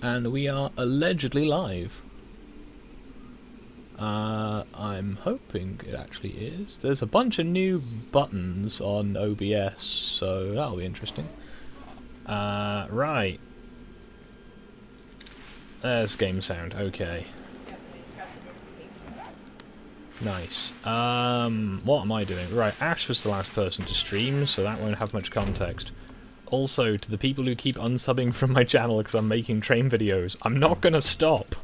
and we are allegedly live. I'm hoping it actually is. There's a bunch of new buttons on OBS, so that'll be interesting. Right. There's game sound, okay. Nice. What am I doing? Right, Ash was the last person to stream, so that won't have much context. Also, to the people who keep unsubbing from my channel because I'm making train videos, I'm not gonna stop.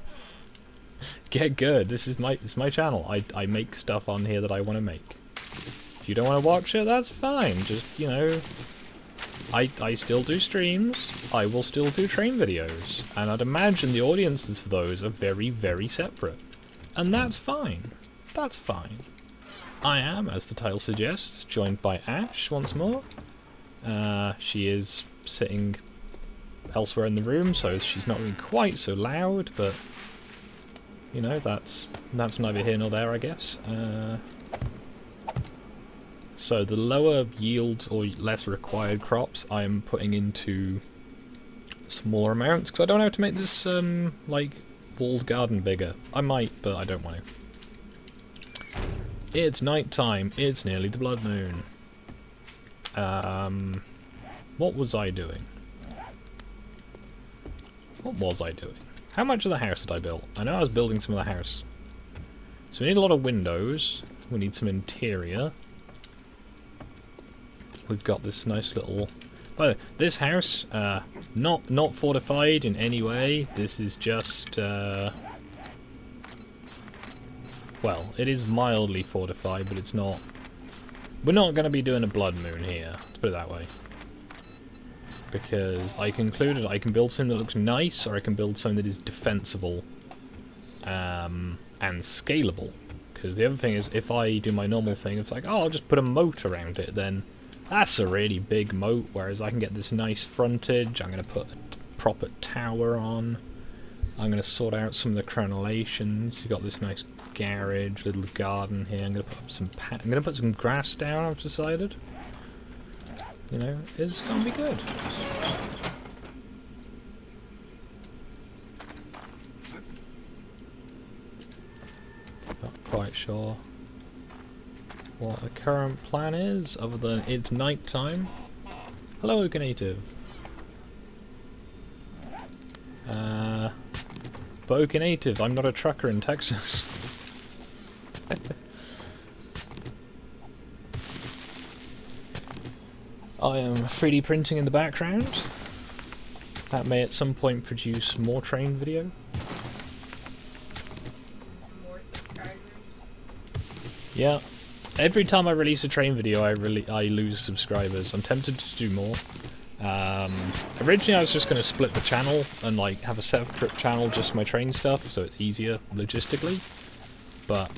Get good. This is my channel. I make stuff on here that I want to make. If you don't want to watch it, that's fine. Just, you know, I still do streams. I will still do train videos. And I'd imagine the audiences for those are very, very separate. And that's fine. That's fine. I am, as the title suggests, joined by Ash once more. She is sitting elsewhere in the room, so she's not really quite so loud, but you know, that's neither here nor there, I guess. So the lower yield or less required crops I'm putting into smaller amounts, because I don't know how to make this, like, walled garden bigger. I might, but I don't want to. It's night time. It's nearly the blood moon. What was I doing? What was I doing? How much of the house did I build? I know I was building some of the house. So we need a lot of windows. We need some interior. We've got this nice little... By the way, this house, not fortified in any way. This is just, well, it is mildly fortified, but it's not... We're not going to be doing a blood moon here, to put it that way. Because I concluded I can build something that looks nice, or I can build something that is defensible and scalable. Because the other thing is, if I do my normal thing, it's like, oh, I'll just put a moat around it, then that's a really big moat, whereas I can get this nice frontage. I'm going to put a proper tower on. I'm going to sort out some of the crenellations. You've got this nice garage, little garden here. I'm going to put some grass down, I've decided. You know, it's gonna be good. Not quite sure what the current plan is, other than it's night time. Hello, Native. But Native, I'm not a trucker in Texas. I am 3D printing in the background. That may at some point produce more train video. More subscribers? Yeah. Every time I release a train video, I lose subscribers. I'm tempted to do more. Originally I was just going to split the channel and like have a separate channel just for my train stuff, so it's easier logistically. But,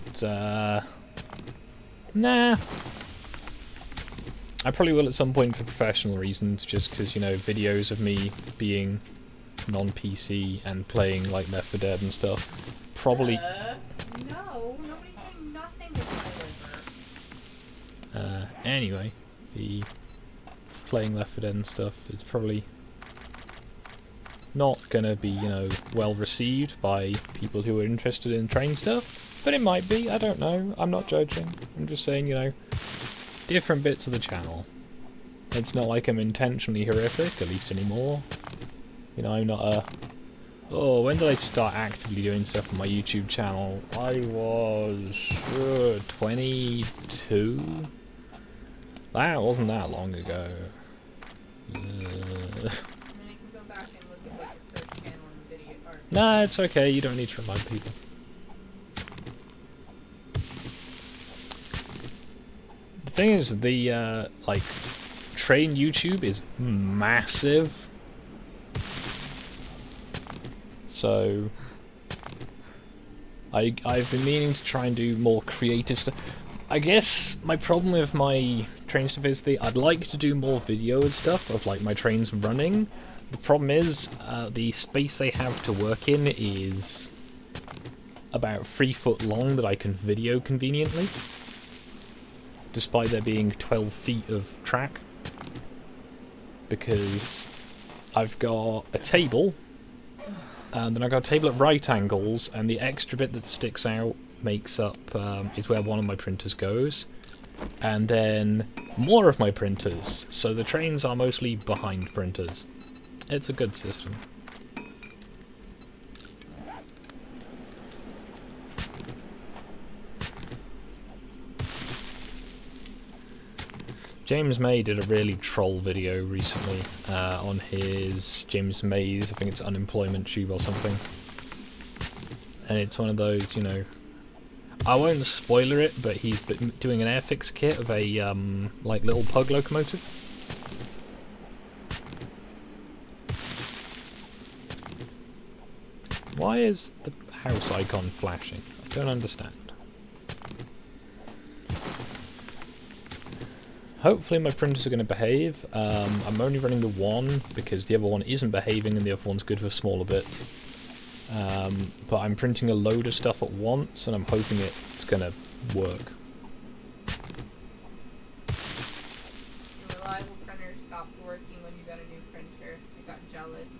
nah. I probably will at some point for professional reasons, just because, you know, videos of me being non-PC and playing, like, Left 4 Dead and stuff, probably... No, nobody's saying nothing with my liver. Anyway, the playing Left 4 Dead and stuff is probably not gonna be, you know, well received by people who are interested in train stuff, but it might be, I don't know, I'm not judging, I'm just saying, you know, different bits of the channel. It's not like I'm intentionally horrific, at least anymore. You know, I'm not a... Oh, when did I start actively doing stuff on my YouTube channel? I was... 22? That wasn't that long ago. I mean, you can go back and look at like your first channel and video art. Nah, it's okay, you don't need to remind people. The thing is, the, like, train YouTube is massive. So, I've been meaning to try and do more creative stuff. I guess my problem with my train stuff is I'd like to do more video and stuff of, like, my trains running. The problem is, the space they have to work in is about 3 foot long that I can video conveniently, despite there being 12 feet of track, because I've got a table And then I got a table at right angles, and the extra bit that sticks out makes up is where one of my printers goes. And then more of my printers, so the trains are mostly behind printers. It's a good system. James May did a really troll video recently on his James May's, I think it's Unemployment Tube or something. And it's one of those, you know, I won't spoiler it, but he's doing an airfix kit of a like little pug locomotive. Why is the house icon flashing? I don't understand. Hopefully my printers are going to behave. I'm only running the one because the other one isn't behaving and the other one's good for smaller bits. But I'm printing a load of stuff at once and I'm hoping it's going to work. The reliable printer stopped working when you got a new printer. I got jealous.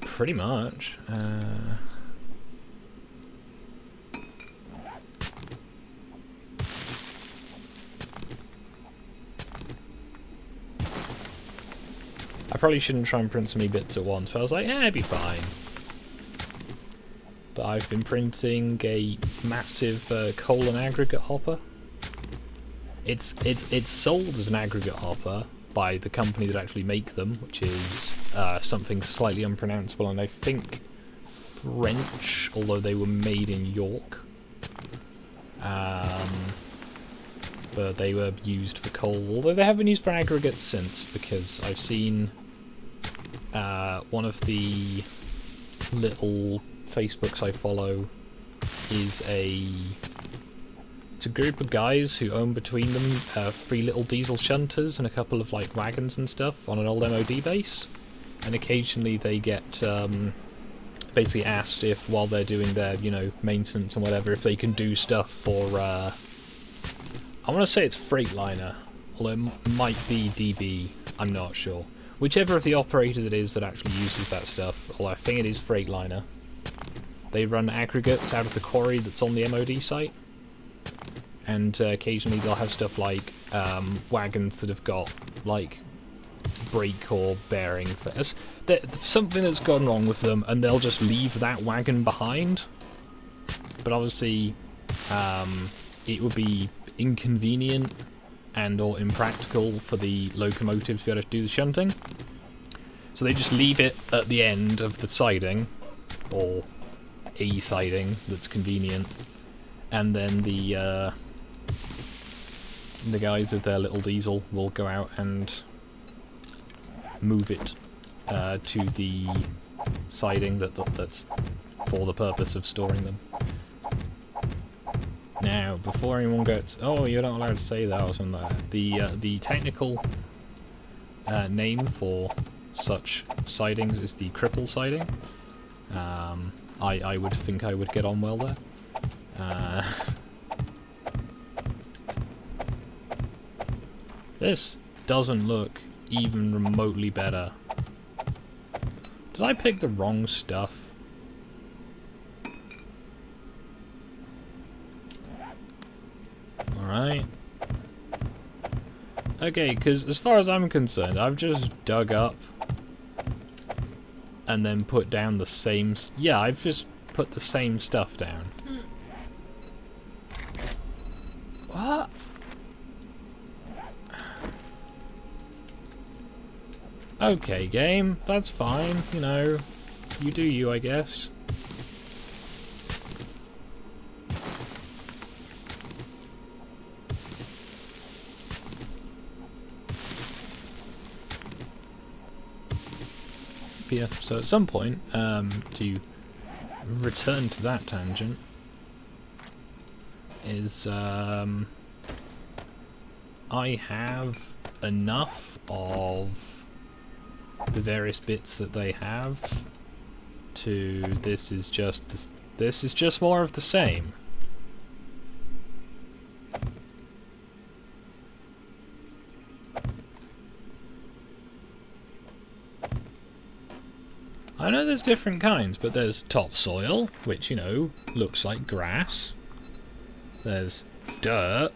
Pretty much. I probably shouldn't try and print so many bits at once, but I was like, yeah, it'd be fine. But I've been printing a massive coal and aggregate hopper. It's sold as an aggregate hopper by the company that actually make them, which is something slightly unpronounceable, and I think French, although they were made in York. But they were used for coal, although they have been used for aggregates since, because I've seen one of the little Facebooks I follow is it's a group of guys who own between them 3 little diesel shunters and a couple of like wagons and stuff on an old MOD base, and occasionally they get basically asked if, while they're doing their, you know, maintenance and whatever, if they can do stuff for I want to say it's Freightliner, although it might be DB, I'm not sure. Whichever of the operators it is that actually uses that stuff, although I think it is Freightliner. They run aggregates out of the quarry that's on the MOD site. And occasionally they'll have stuff like wagons that have got, like, brake or bearing for us. Something that's gone wrong with them, and they'll just leave that wagon behind. But obviously, it would be inconvenient and or impractical for the locomotive to be able to do the shunting. So they just leave it at the end of the siding, or a siding that's convenient, and then the guys with their little diesel will go out and move it to the siding that's for the purpose of storing them. Now, before anyone gets, oh, you're not allowed to say that or something like that, the technical name for such sidings is the cripple siding. I would think I would get on well there. This doesn't look even remotely better. Did I pick the wrong stuff? Alright. Okay, because as far as I'm concerned, I've just dug up and then put down the same... Yeah, I've just put the same stuff down. What? Okay, game, that's fine, you know. You do you, I guess. Yeah, so at some point, to return to that tangent, is I have enough of the various bits that they have to this is just more of the same. I know there's different kinds, but there's topsoil, which, you know, looks like grass. There's dirt.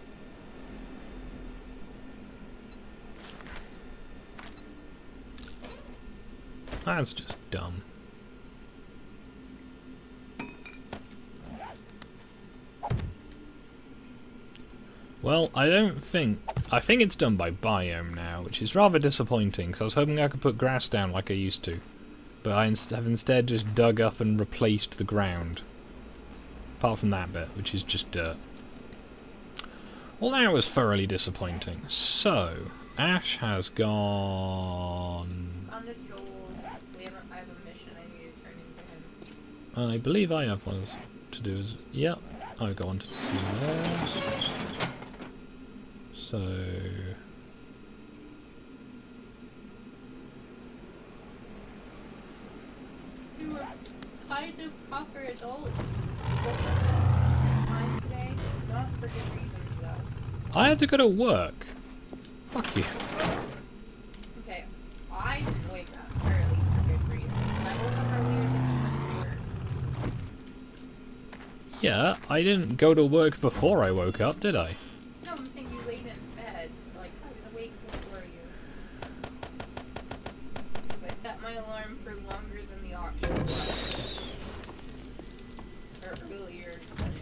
That's just dumb. Well, I think it's done by biome now, which is rather disappointing, because I was hoping I could put grass down like I used to. But I have instead just dug up and replaced the ground. Apart from that bit, which is just dirt. Well, that was thoroughly disappointing. So, Ash has gone... I have a mission I need to turn into him. I believe I have one to do. Yep, I've got one to do there. So... You were kind of proper adult. Today, not for good reasons though. I had to go to work. Fuck you. Okay, I didn't wake up early for good reasons. I woke up earlier than you went to work. Yeah, I didn't go to work before I woke up, did I? No, I'm saying you laid in bed. Like, I was awake before you. I set my alarm for longer than the option was. Or earlier than it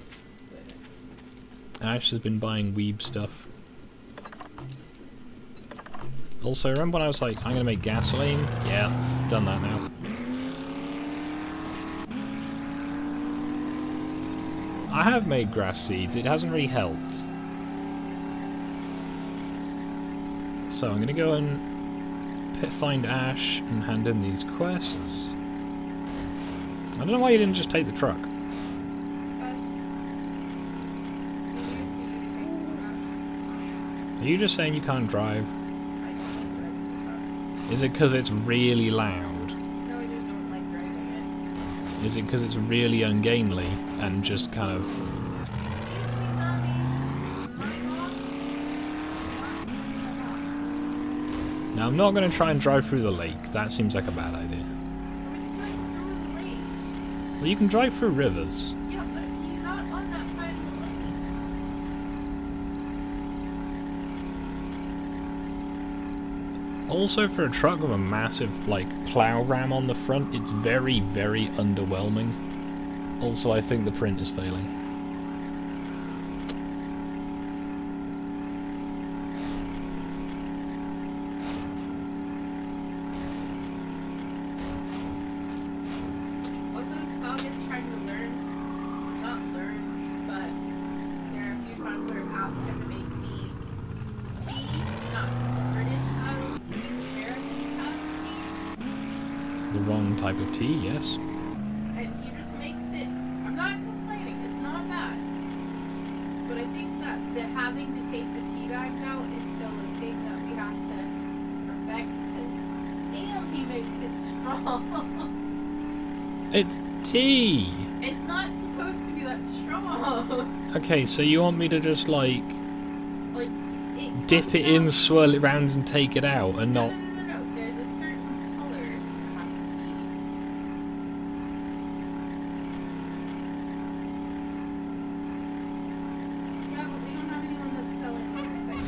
would. Ash has been buying weeb stuff. Also, remember when I was like, I'm gonna make gasoline? Yeah, done that now. I have made grass seeds, it hasn't really helped. So I'm gonna go and find Ash and hand in these quests. I don't know why you didn't just take the truck. Are you just saying you can't drive? Is it because it's really loud? No, I just don't like driving it. Is it because it's really ungainly and just kind of... Now I'm not going to try and drive through the lake. That seems like a bad idea. Well, you can drive through rivers. Yeah, but he's not on that side of the lake. Also, for a truck with a massive, like, plow ram on the front, it's very, very underwhelming. Also, I think the print is failing. Also, Scott is trying to learn. Not learn, but there are a few times where I've asked him to make me tea. Not British style tea, American style tea. The wrong type of tea, yes. And he just makes it. I'm not complaining, it's not bad. But I think that the having to take the tea bags out is still a thing that we have to perfect. Because damn, he makes it strong. It's tea! It's not supposed to be that strong. Okay, so you want me to just, like, It dip it in, swirl it round and take it out, and No, not... no, no, no, no. There's a certain color it has to be. Yeah, but we don't have anyone that's selling motorcycles.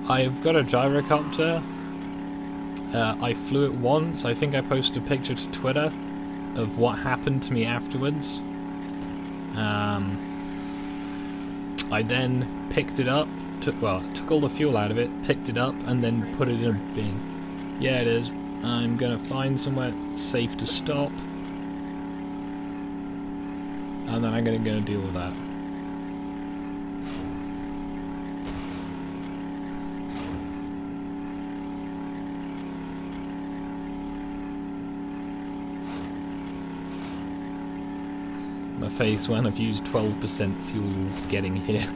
I've got a gyrocopter. I flew it once. I think I posted a picture to Twitter of what happened to me afterwards. I then picked it up, took all the fuel out of it, picked it up, and then put it in a bin. Yeah, it is. I'm gonna find somewhere safe to stop, and then I'm gonna go deal with that. My face when I've used 12% fuel getting here.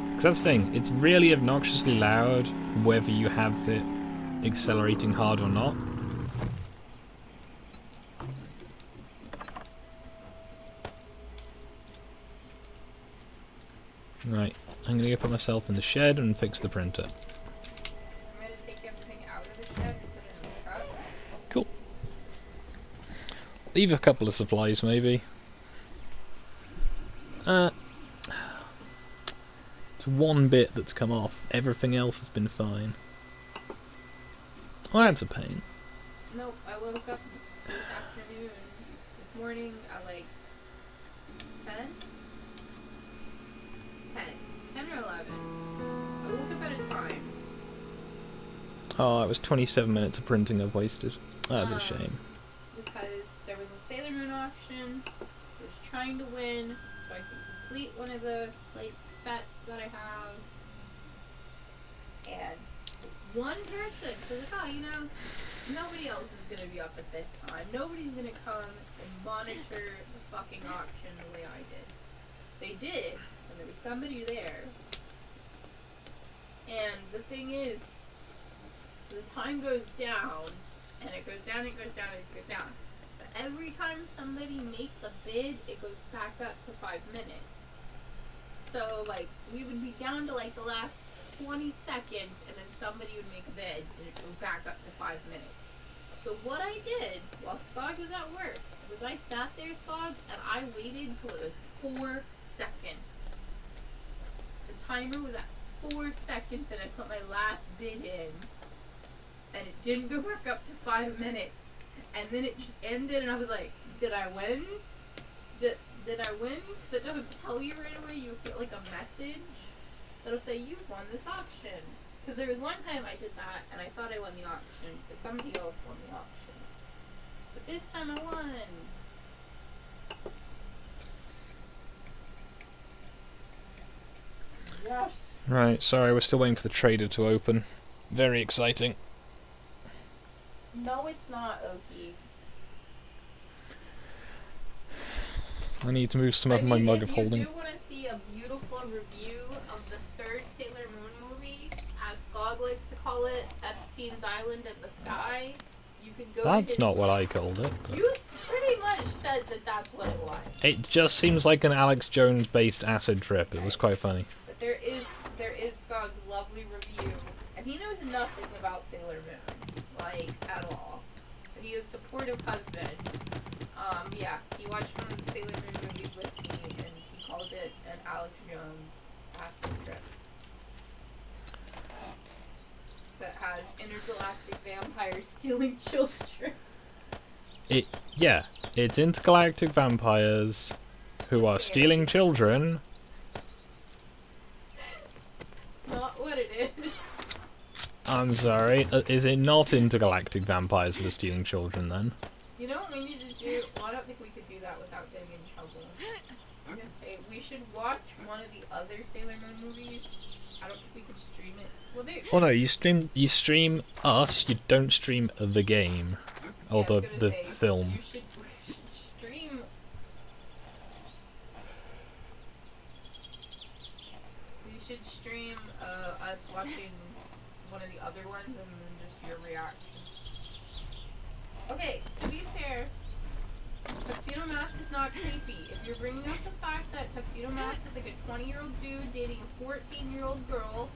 Because that's the thing, it's really obnoxiously loud whether you have it accelerating hard or not. Right, I'm gonna go put myself in the shed and fix the printer. I'm gonna take everything out of the shed and put it in the truck. Cool. Leave a couple of supplies, maybe. It's one bit that's come off. Everything else has been fine. Oh, that's a pain. Nope, I woke up this afternoon, this morning at like 10? 10 or 11. I woke up at a time. Oh, it was 27 minutes of printing I've wasted. That's a shame. Because there was a Sailor Moon auction. I was trying to win so I could complete one of the like sets that I have. And one person was like, oh, you know, nobody else is going to be up at this time. Nobody's going to come and monitor the fucking auction the way I did. They did, and there was somebody there. And the thing is, the time goes down, and it goes down, it goes down, it goes down. But every time somebody makes a bid, it goes back up to 5 minutes. So, like, we would be down to, like, the last 20 seconds, and then somebody would make a bid, and it would go back up to 5 minutes. So what I did while Skog was at work was I sat there, Skog, and I waited till it was 4 seconds. The timer was at 4 seconds, and I put my last bid in, and it didn't go back up to 5 minutes. And then it just ended, and I was like, did I win? Did I win? Because it doesn't tell you right away. You get like a message that'll say you've won this auction. Because there was one time I did that, and I thought I won the auction, but somebody else won the auction. But this time I won. Yes. Right, sorry, we're still waiting for the trader to open. Very exciting. No, it's not, Oki. I need to move some of my mug of holding. If you do want to see a beautiful review of the third Sailor Moon movie, as Skog likes to call it, Epstein's Island in the Sky, you can go That's to not what I called it. But You pretty much said that that's what it was. it just seems like an Alex Jones-based acid trip. It was quite funny. But there is Skog's lovely review, and he knows nothing about Sailor Moon, like, at all. But he is a supportive husband. Yeah, he watched one of the Sailor Moon movies with me, and he called it an Alex Jones acid trip. That has intergalactic vampires stealing children. Yeah, it's intergalactic vampires who are stealing children. It's not what it is. I'm sorry, is it not intergalactic vampires who are stealing children then? You know what we need to do? Well, I don't think we could do that without getting in trouble. I'm gonna say we should watch one of the other Sailor Moon movies. I don't think we could stream it. Well, Oh no, you stream us, you don't stream the game. Or yeah, the film. We should stream. We should stream us watching one of the other ones and then just your reaction. Okay, to be fair, Tuxedo Mask is not creepy. If you're bringing up the fact that Tuxedo Mask is like a 20-year-old dude dating a 14-year-old girl,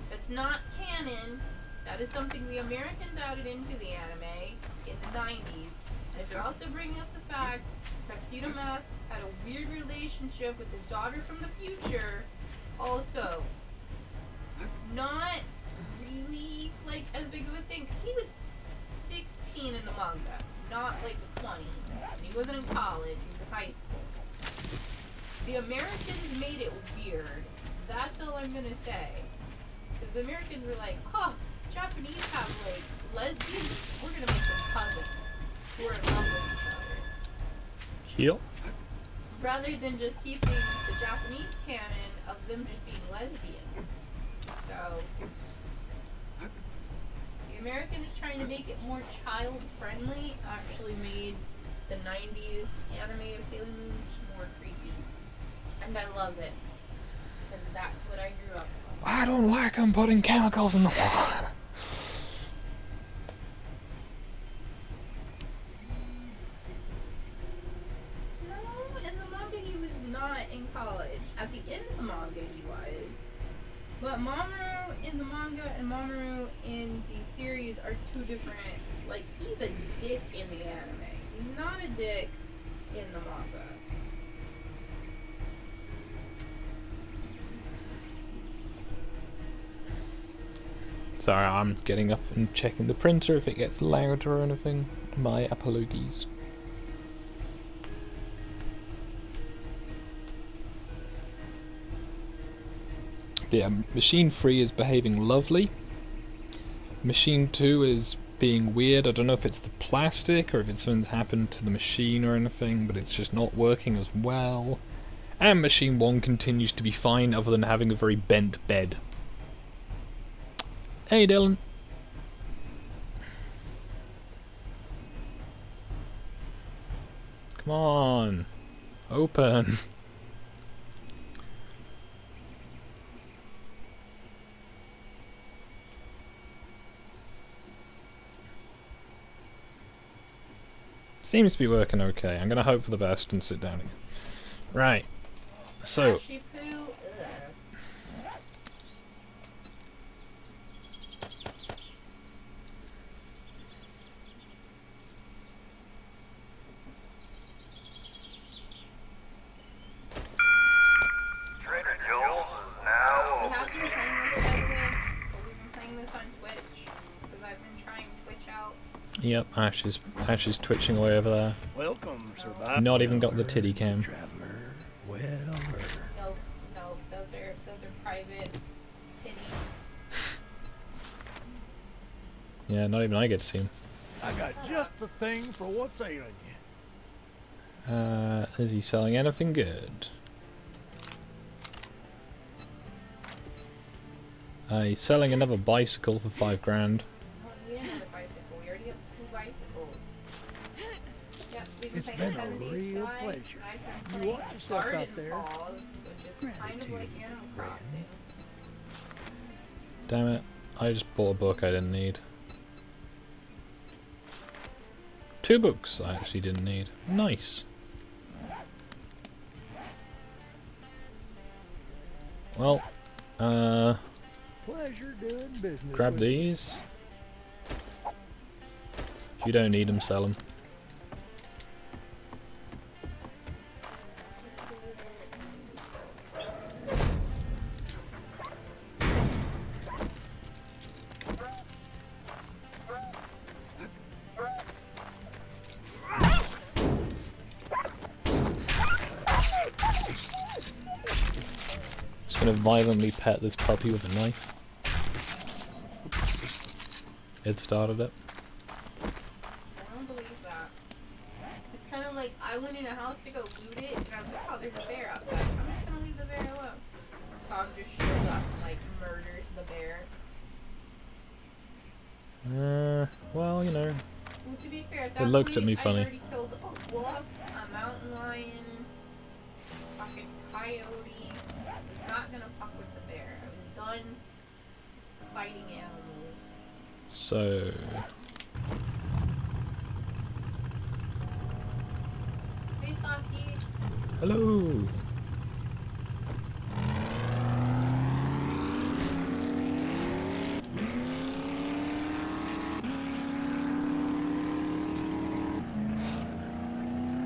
that's not canon. That is something the Americans added into the anime in the 90s. And if you're also bringing up the fact Tuxedo Mask had a weird relationship with his daughter from the future, also not really like as big of a thing, because he was 16 in the manga, not like 20. He wasn't in college, he was in high school. The Americans made it weird. That's all I'm gonna say. Because the Americans were like, huh, Japanese have like lesbians, we're gonna make them cousins who are in love with each other. Yep. Rather than just keeping the Japanese canon of them just being lesbians. So the Americans trying to make it more child friendly actually made the 90s anime of Sailor Moon just more creepy. And I love it. Because that's what I grew up with. I don't like them putting chemicals in the water. No, in the manga he was not in college. At the end of the manga he was. Mamoru in the manga and Mamoru in the series are two different. Like, he's a dick in the anime. He's not a dick in the manga. Sorry, I'm getting up and checking the printer if it gets louder or anything. My apologies. But yeah, Machine 3 is behaving lovely. Machine 2 is being weird. I don't know if it's the plastic or if it's something's happened to the machine or anything, but it's just not working as well. And Machine 1 continues to be fine other than having a very bent bed. Hey Dylan. Come on. Open. Seems to be working okay. I'm gonna hope for the best and sit down again. Right. So. Ashy poo? Ugh. Trader Joel's is now We open. have been playing this, by the way, but we've been playing this on Twitch, because I've been trying Twitch out. Yep, Ash is twitching away over there. Welcome, survivor. Not even got the titty cam. Traveler. Well, No, those are private titties. Yeah, not even I get to see him. I got just the thing for what's ailing you. Is he selling anything good? He's selling another bicycle for $5 grand. Well, we didn't have a bicycle. We already have 2 bicycles. Yep, we've been It's playing been a 7 Days real Sky, pleasure. and I've been You playing watch yourself out Garden there. Falls, which is kind of like Gratitude, Animal friend. Crossing. Damn it. I just bought a book I didn't need. 2 books I actually didn't need. Nice. Well, Pleasure doing business. grab with you. these. If you don't need them, sell them. Just gonna violently pet this puppy with a knife. It started it. I don't believe that. It's kind of like I went in a house to go loot it, and I was like, oh, there's a bear outside. I'm just gonna leave the bear alone. This dog just shows up and like murders the bear. Well, you know. Well, to be fair, at that looked at point, me I funny. already killed a wolf, a mountain lion, fucking coyote. I was not gonna fuck with the bear. I was done fighting animals. So, Hey, Saki. hello.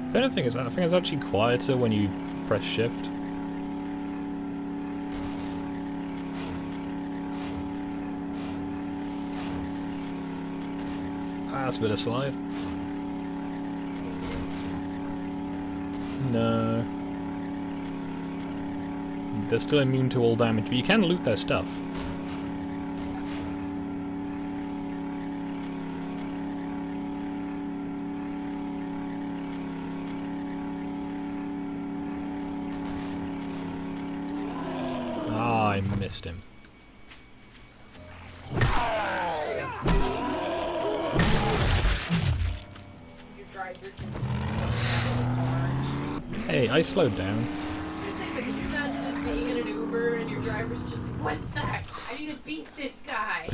If anything, I think it's actually quieter when you press shift. That's a bit of slide. No. They're still immune to all damage, but you can loot their stuff. Ah, I missed him. Your driver just Hey, I slowed down. Could you imagine like being in an Uber and your driver's just like, 1 sec, I need to beat this guy.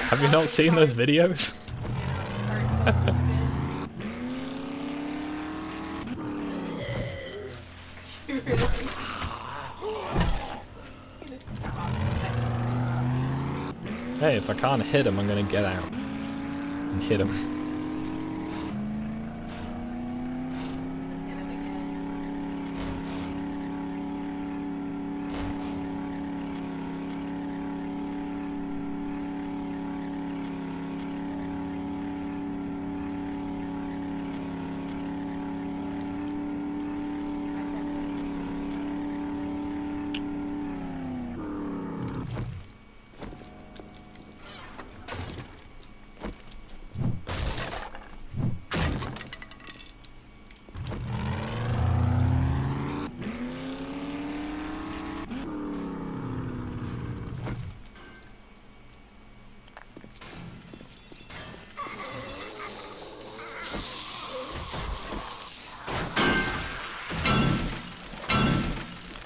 Have you not seen those videos? Hey, if I can't hit him, I'm gonna get out and hit him. Hit him again.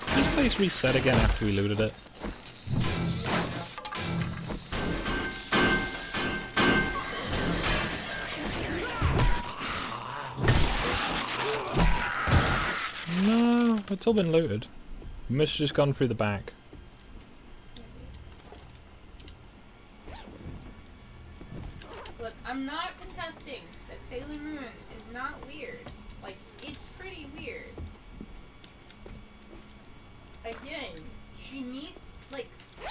Did this place reset again after we looted it? No, it's all been looted. We must have just gone through the back. Look, I'm not contesting that Sailor Moon is not weird. Like, it's pretty weird. Again, she meets, like,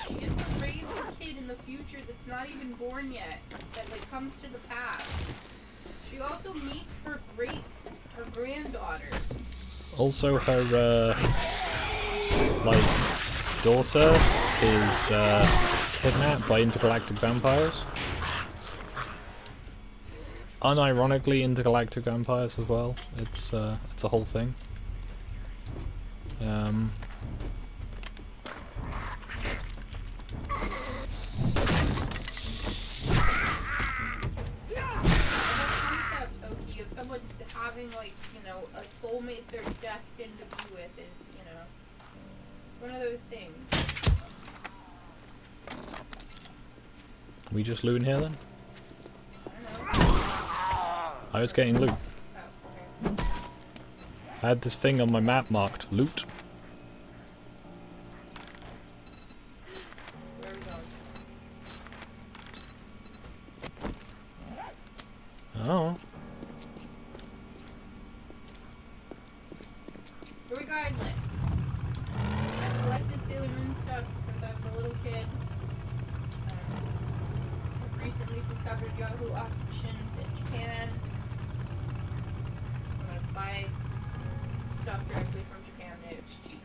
she gets to raise a kid in the future that's not even born yet, that, like, comes to the past. She also meets her granddaughter. Also, her, like, daughter is, kidnapped by intergalactic vampires. Unironically, intergalactic vampires as well. It's a whole thing. Of someone having, like, you know, a soulmate they're destined to be with is, you know, it's one of those things. We just looting here then? I don't know. I was getting loot. Oh, okay. I had this thing on my map marked loot. Where are we going? Oh. Regardless, I've collected Sailor Moon stuff since I was a little kid. I've recently discovered Yahoo auctions in Japan. I'm gonna buy stuff directly from Japan and it's cheap.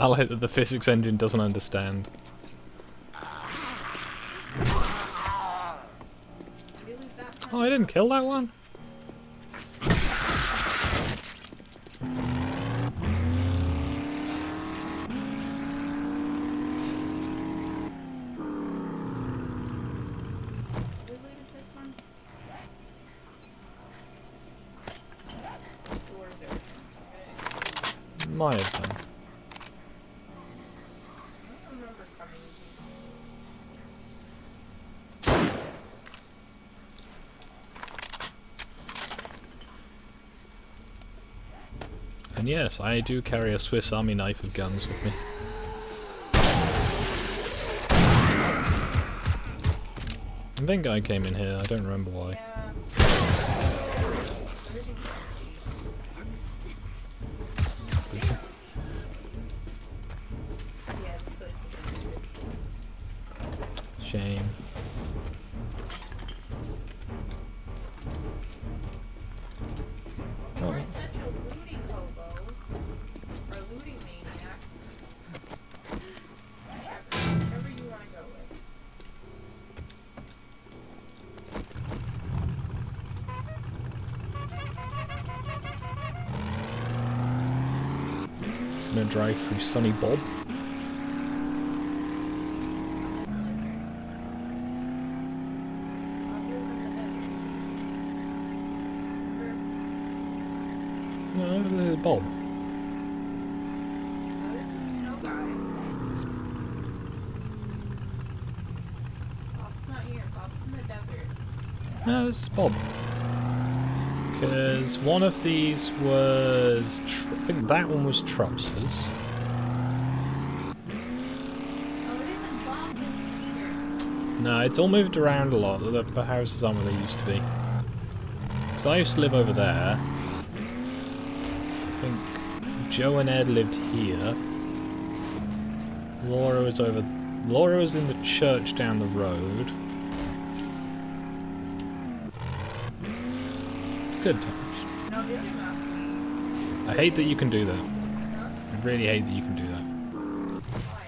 I like that the physics engine doesn't understand. Did we lose that one? Oh, I didn't kill that one? We looted this one? Or is there? Okay. Might have done. I don't remember coming here. And yes, I do carry a Swiss Army knife of guns with me. I think I came in here, I don't remember why. Yeah. Everything's empty. Yeah, this place is empty. Shame. You weren't such a looting hobo. Or a looting maniac. Whichever you want to go with. Just gonna drive through sunny Bob. No, Bob. Oh, this is a snow guy. Bob's not here. Bob's in the desert. No, it's Bob. Because one of these was... I think that one was Trups's. Oh, it isn't Bob, it's Peter. No, it's all moved around a lot. The houses aren't where they used to be. Because I used to live over there. I think Joe and Ed lived here. Laura was over... Laura was in the church down the road. Good times. No, the other map I hate that you can do that. we... I really hate that you can do that. Why?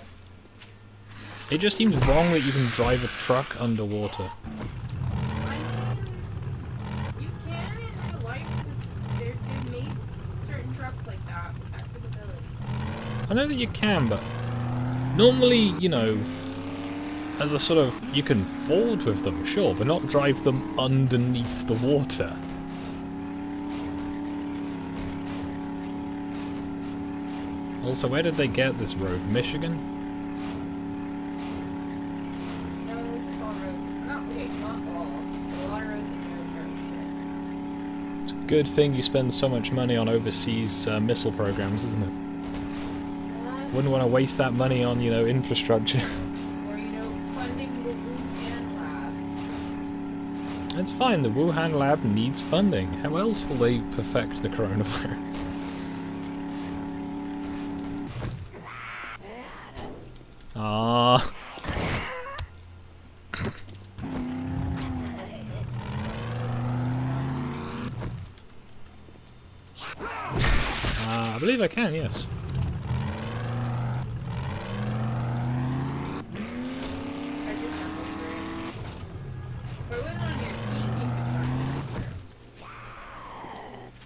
It just seems wrong that you can drive a truck underwater. I mean, you can in real life because they've made certain trucks like that with that capability. I know that you can, but normally, you know, as a sort of, you can forward with them, sure, but not drive them underneath the water. Also, where did they get this road? Michigan? No, just all roads. Not, okay, not all. But a lot of roads in America are shit. It's a good thing you spend so much money on overseas missile programs, isn't it? That, Wouldn't want to waste that money on, you know, infrastructure. or, you know, funding the Wuhan lab. It's fine, the Wuhan lab needs funding. How else will they perfect the coronavirus? Ah. I believe I can, yes. I just stumbled through it. If I wasn't on your team, you could start it.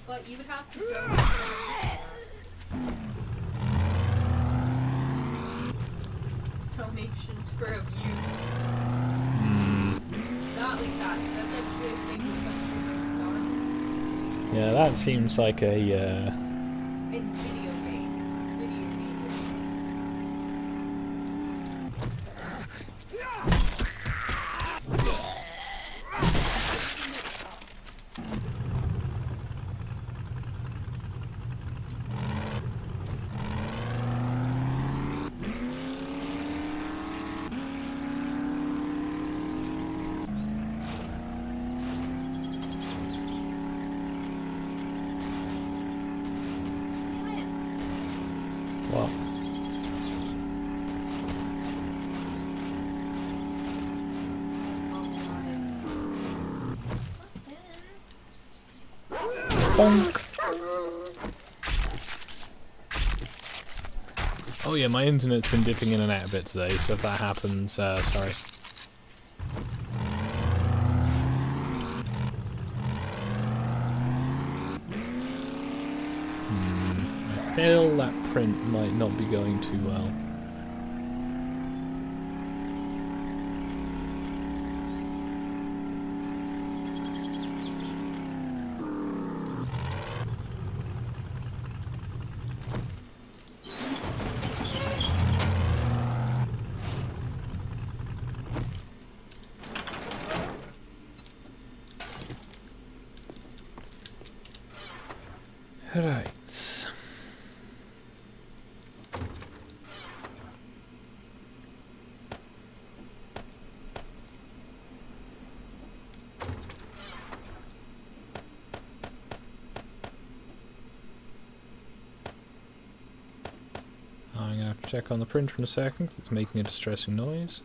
But you would have to go. Donations for abuse. Not like that, 'cause that's actually a thing with some streamers done Yeah, that seems like a, in video game abuse. well, bonk. Oh yeah, my internet's been dipping in and out a bit today, so if that happens, sorry. I feel that print might not be going too well. Right. I'm gonna have to check on the printer in a second because it's making a distressing noise.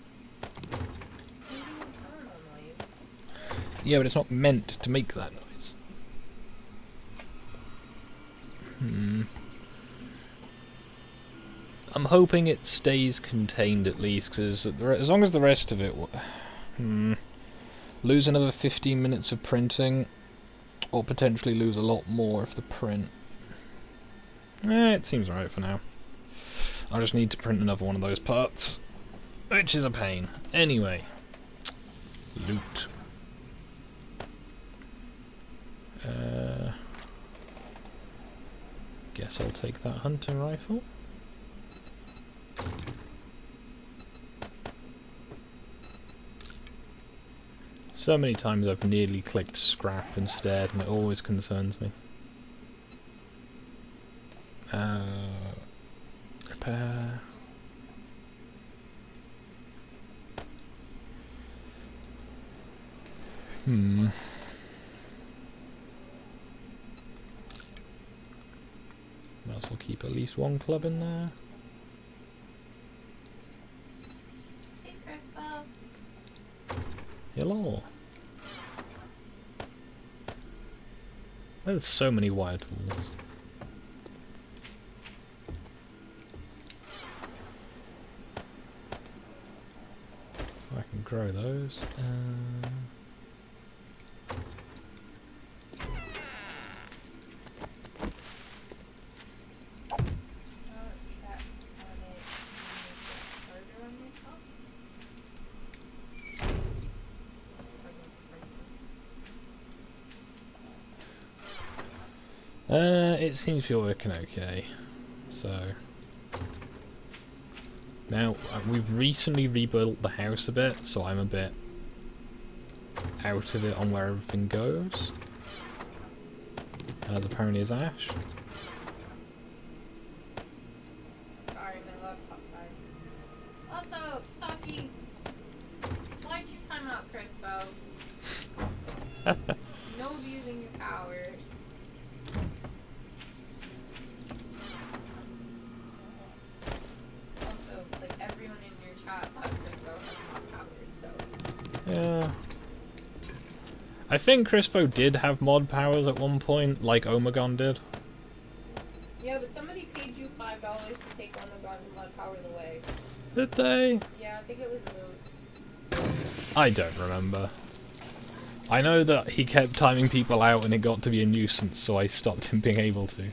Yeah, but it's not meant to make that noise. I'm hoping it stays contained at least, because as long as the rest of it lose another 15 minutes of printing, or potentially lose a lot more of the print. It seems alright for now. I just need to print another one of those parts, which is a pain. Anyway, loot. Guess I'll take that hunting rifle. So many times I've nearly clicked scrap instead, and it always concerns me. Repair. Might as well keep at least one club in there. Hey, Crispo. Hello. There's so many wire tools. I can grow those. It seems to be working okay. So now we've recently rebuilt the house a bit, so I'm a bit out of it on where everything goes. As apparently is Ash. Sorry, my laptop died. Also, Saki, why'd you time out Crispo? No abusing your powers. Also, like, everyone in your chat thought Crispo had more powers, so... Yeah. I think Crispo did have mod powers at one point, like Omegon did. Yeah, but somebody paid you $5 to take Omegon's mod powers away. Did they? Yeah, I think it was Moose. I don't remember. I know that he kept timing people out and it got to be a nuisance, so I stopped him being able to.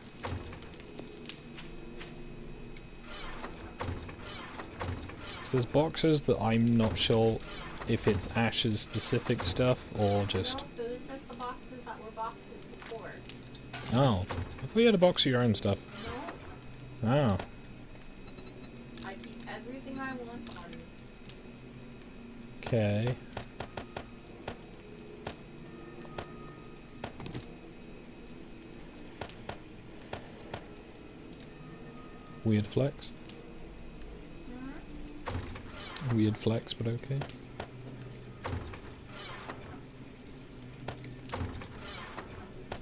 So there's boxes that I'm not sure if it's Ash's specific stuff or just... No, those are just the boxes that were boxes before. Oh. I thought you had a box of your own stuff. No, Oh. I keep everything I want on me. Okay. Weird flex. Weird flex, but okay.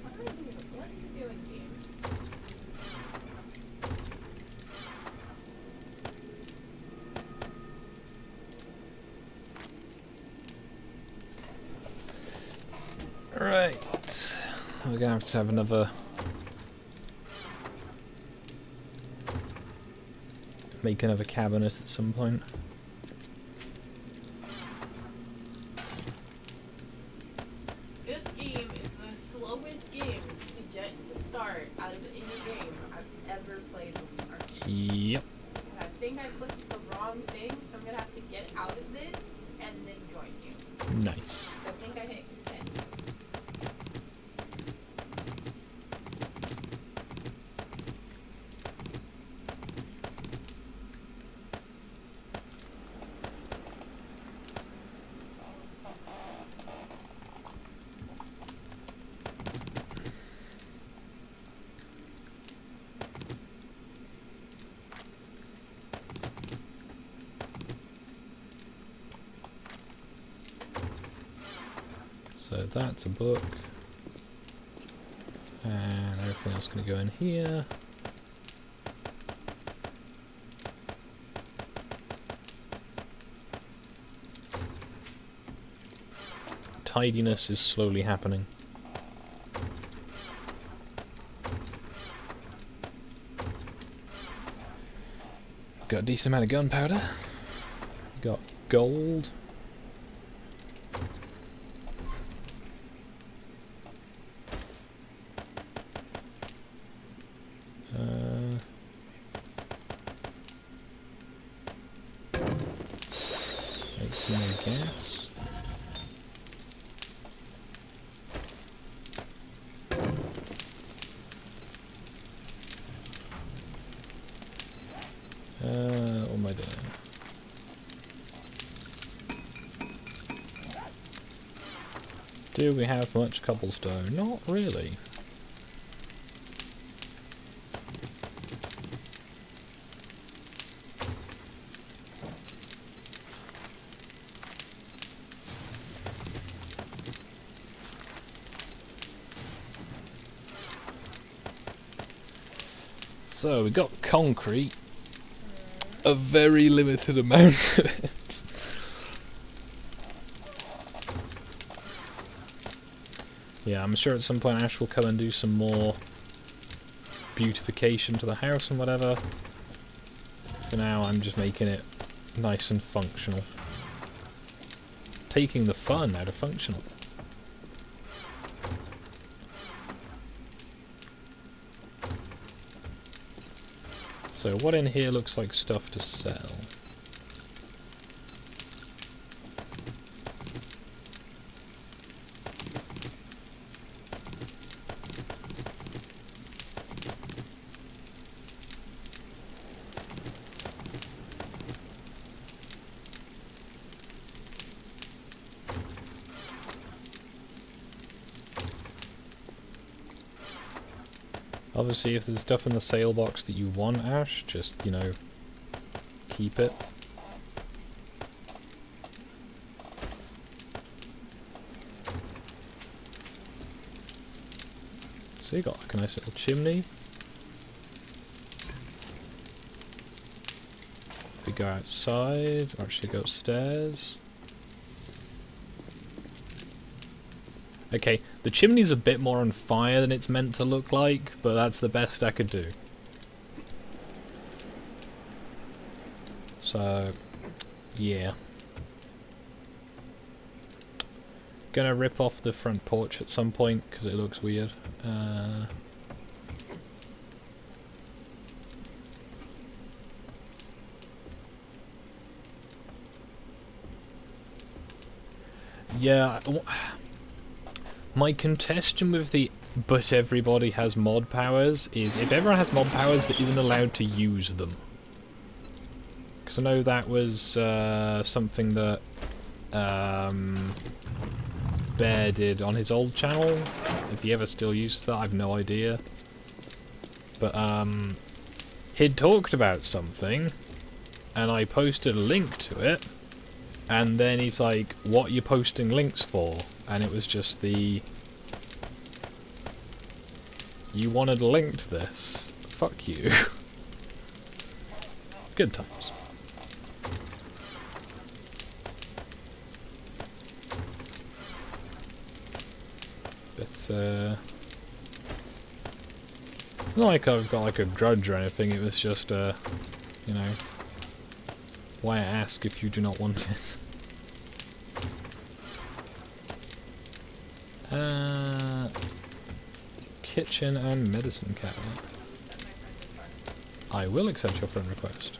What are you doing, game? Right. We're gonna have to have another... make another cabinet at some point. This game is the slowest game to get to start out of any game I've ever played before. Yep. And I think I clicked the wrong thing, so I'm gonna have to get out of this and then join you. Nice. I think I hit continue. So that's a book. And everything else is going to go in here. Tidiness is slowly happening. Got a decent amount of gunpowder. Got gold. some more gas. What am I doing? Do we have much cobblestone? Not really. So we got concrete, a very limited amount of it. Yeah, I'm sure at some point Ash will come and do some more beautification to the house and whatever. For now, I'm just making it nice and functional. Taking the fun out of functional. So what in here looks like stuff to sell? Obviously, if there's stuff in the sale box that you want, Ash, just, you know, keep it. So you got like a nice little chimney. If we go outside, or actually go upstairs. Okay, the chimney's a bit more on fire than it's meant to look like, but that's the best I could do. So, yeah. Gonna rip off the front porch at some point, because it looks weird. Yeah, my contention with the "but everybody has mod powers" is if everyone has mod powers but isn't allowed to use them. Because I know that was something that Bear did on his old channel. If he ever still used that, I've no idea. But he'd talked about something, and I posted a link to it, and then he's like, "What are you posting links for?" And it was just the... You wanted a link to this? Fuck you. Good times. But, not like I've got like a grudge or anything, it was just, you know, why ask if you do not want it? Kitchen and medicine cabinet. I will accept your friend request.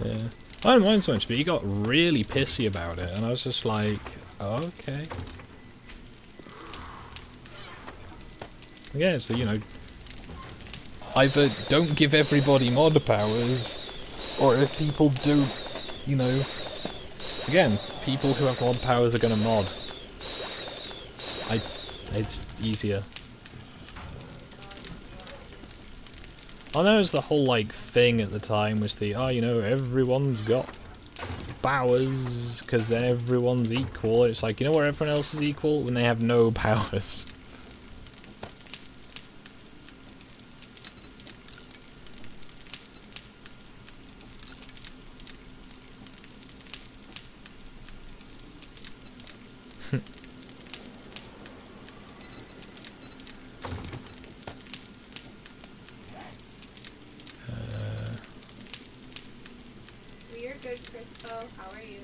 Yeah. I don't mind so much, but he got really pissy about it, and I was just like, oh, okay. Yeah, so, you know, either don't give everybody mod powers, or if people do, you know, again, people who have mod powers are gonna mod. It's easier. I know it's the whole, like, thing at the time was the, oh, you know, everyone's got powers, because then everyone's equal. It's like, you know where everyone else is equal? When they have no powers. you're good, Crispo. How are you?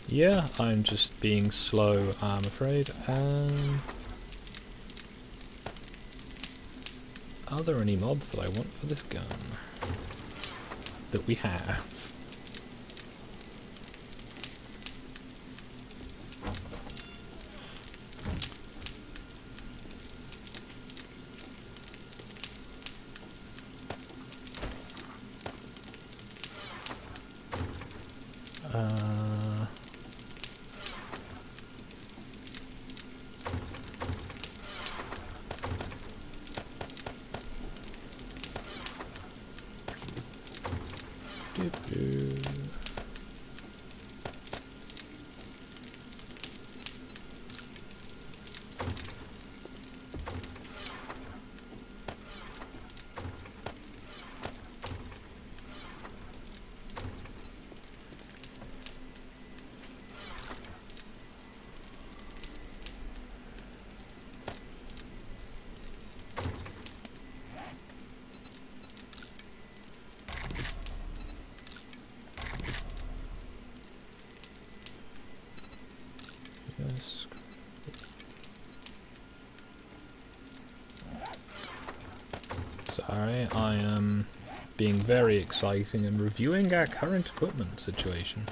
Yeah, I'm just being slow, I'm afraid. Are there any mods that I want for this gun? That we have? Doo-doo. Yes. Sorry, I am being very exciting and reviewing our current equipment situation.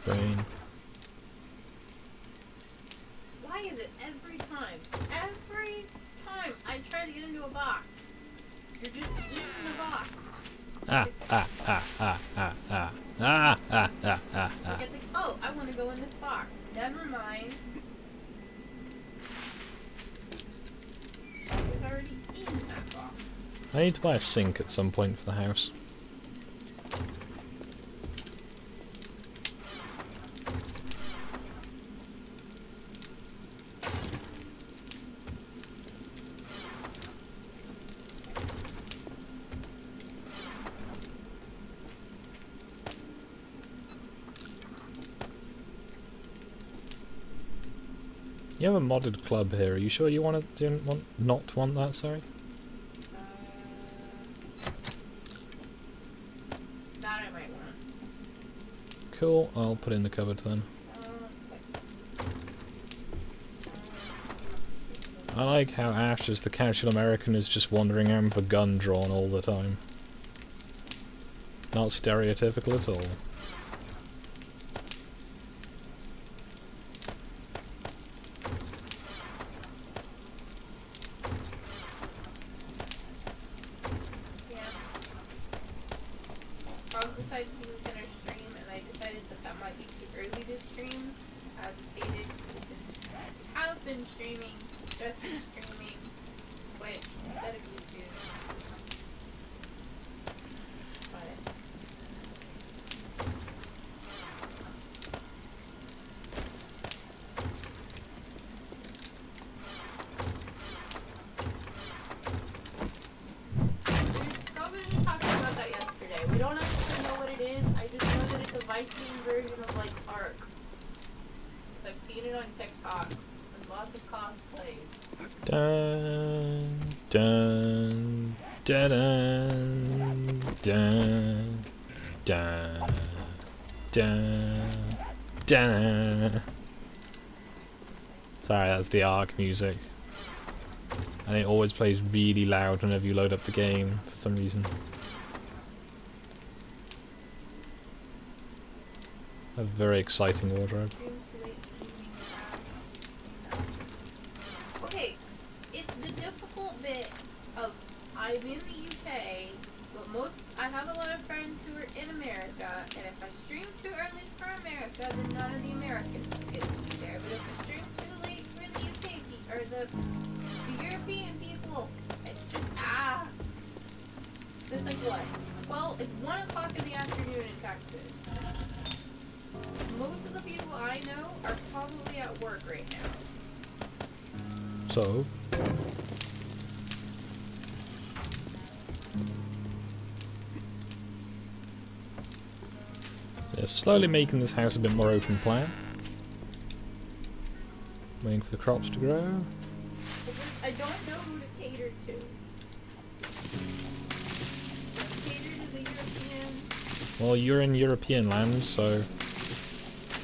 Brain. Why is it every time I try to get into a box, you're just eating the box? Ah, ah, ah, ah, ah, ah, ah, ah, ah, ah, ah. Like, it's like, oh, I want to go in this box. Never mind. I was already in that box. I need to buy a sink at some point for the house. You have a modded club here. Are you sure you not want that? Sorry. That I might want. Cool. I'll put it in the cupboard then. I like how Ash, as the casual American, is just wandering around with a gun drawn all the time. Not stereotypical at all. Frog decided he was going to stream, and I decided that that might be too early to stream. As stated, we have been streaming, just been streaming Twitch instead of YouTube. But Scott was just talking about that yesterday. We don't actually know what it is. I just know that it's a Viking version of like Ark. 'Cause I've seen it on TikTok with lots of cosplays. Dun dun dun dun dun dun dun. Sorry, that's the Ark music. And it always plays really loud whenever you load up the game for some reason. A very exciting wardrobe. Okay, it's the difficult bit of I'm in the UK, but I have a lot of friends who are in America, and if I stream too early for America, then none of the Americans get to be there. But if I stream too late for the UK or the European people, what? 12, it's 1 o'clock in the afternoon in Texas. Most of the people I know are probably at work right now. So, they're slowly making this house a bit more open plan. Waiting for the crops to grow. I don't know who to cater to. Cater to the Europeans. Well, you're in European land, so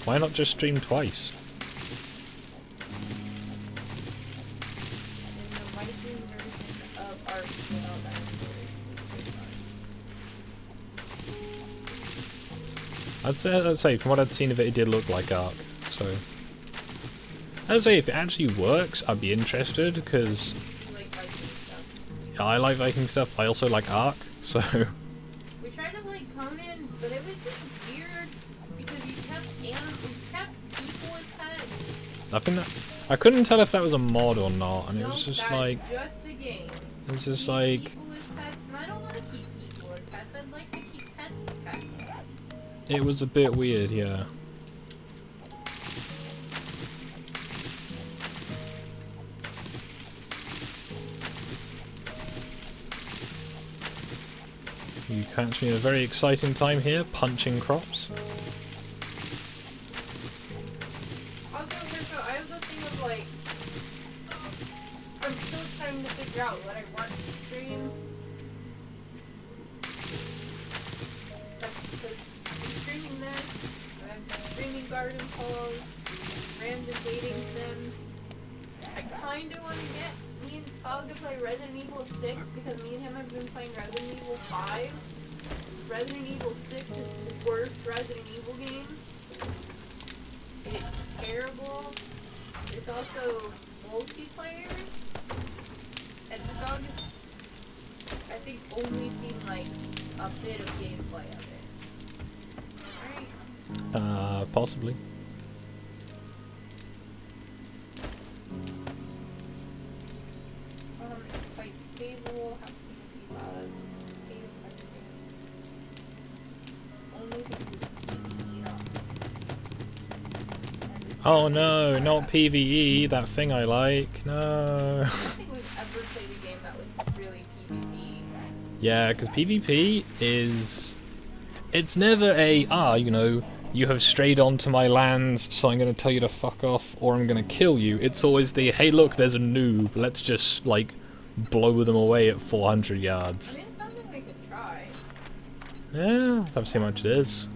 why not just stream twice? And the Viking version of Ark without that story. I'd say from what I'd seen of it, it did look like Ark. So I'd say if it actually works, I'd be interested because Like Viking stuff. I like Viking stuff. I also like Ark, so We tried to play Conan, but it was just weird because you kept people as pets. I think that I couldn't tell if that was a mod or not, and it was just that's like just the game. it's just Keep like people as pets, and I don't want to keep people as pets. I'd like to keep pets as pets. it was a bit weird, yeah. You catch me at a very exciting time here, punching crops. Also, Mirko, I have the thing of like, I'm still trying to figure out what I want to stream. Because I'm streaming this, I'm streaming garden poles, random dating sim. I kinda want to get me and Skog to play Resident Evil 6 because me and him have been playing Resident Evil 5. Resident Evil 6 is the worst Resident Evil game. It's terrible. It's also multiplayer. And Skog has, I think, only seen like a bit of gameplay of it. Right? Possibly. It's quite stable, have CC bugs, stable everything. Only thing is PvE up. And this Oh game no, is not bad. PvE, that thing I like. No. I don't think we've ever played a game that was really PvP. Yeah, because PvP is... It's never a, you know, you have strayed onto my lands, so I'm going to tell you to fuck off, or I'm going to kill you. It's always the, hey look, there's a noob, let's just, like, blow them away at 400 I yards. mean, it's something we could try. Yeah, I've seen how much it is.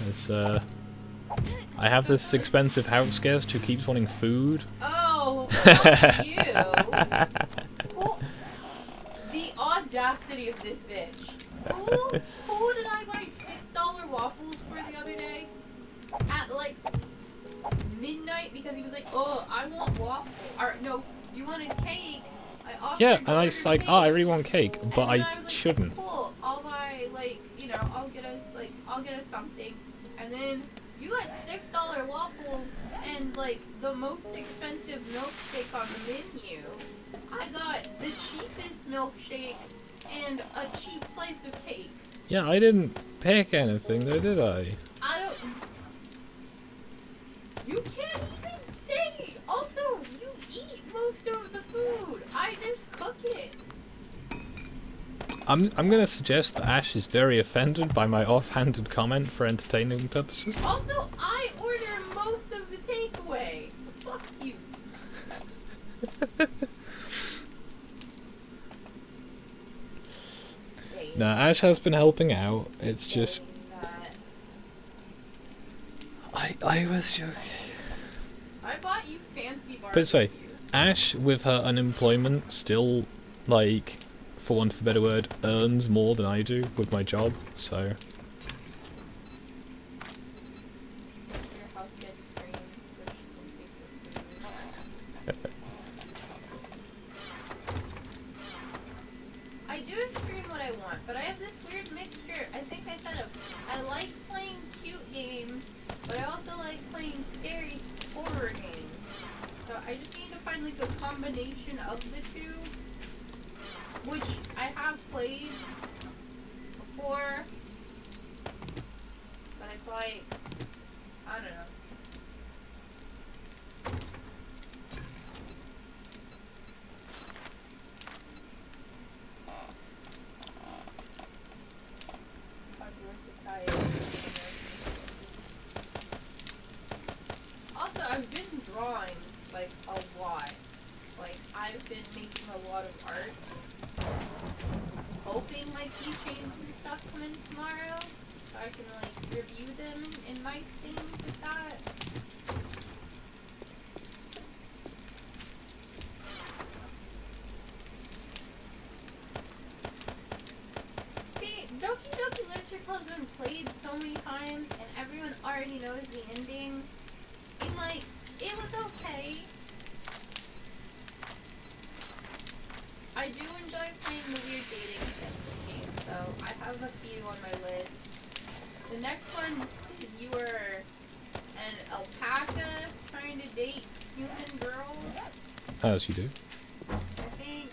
It's, I have this expensive house guest who keeps wanting food. Oh, fuck you! Who, the audacity of this bitch. Who did I buy $6 waffles for the other day? At like midnight because he was like, oh, I want waffle. Or no, you wanted cake. I offered Yeah, to and I was order like, cake. I really want cake, And but then I was like, shouldn't. Cool, I'll buy like, you know, I'll get us something. And then you got $6 waffle and like the most expensive milkshake on the menu. I got the cheapest milkshake and a cheap slice of cake. Yeah, I didn't pick anything though, did I? I don't. You can't even say. Also, you eat most of the food. I just cook it. I'm gonna suggest that Ash is very offended by my offhanded comment for entertaining purposes. Also, I order most of the takeaway. So fuck you. Nah, Ash has been helping out. It's just That. I was joking. I bought you fancy barbecue. But it's like Ash with her unemployment still, like, for want of a better word, earns more than I do with my job, so Your house gets streamed, so she can take the food. I do stream what I want, but I have this weird mixture. I think I said I like playing cute games, but I also like playing scary horror games. So I just need to find like a combination of the two. which I have played before, but it's like, I don't know. Also, I've been drawing, like, a lot. Like, I've been making a lot of art. Hoping my keychains and stuff come in tomorrow. So I can, like, review them and nice things like that. See, Doki Doki Literature Club's been played so many times, and everyone already knows the ending. And, like, it was okay. I do enjoy playing the weird dating sim games, though. I have a few on my list. The next one is you are an alpaca trying to date human girls. As you do. I think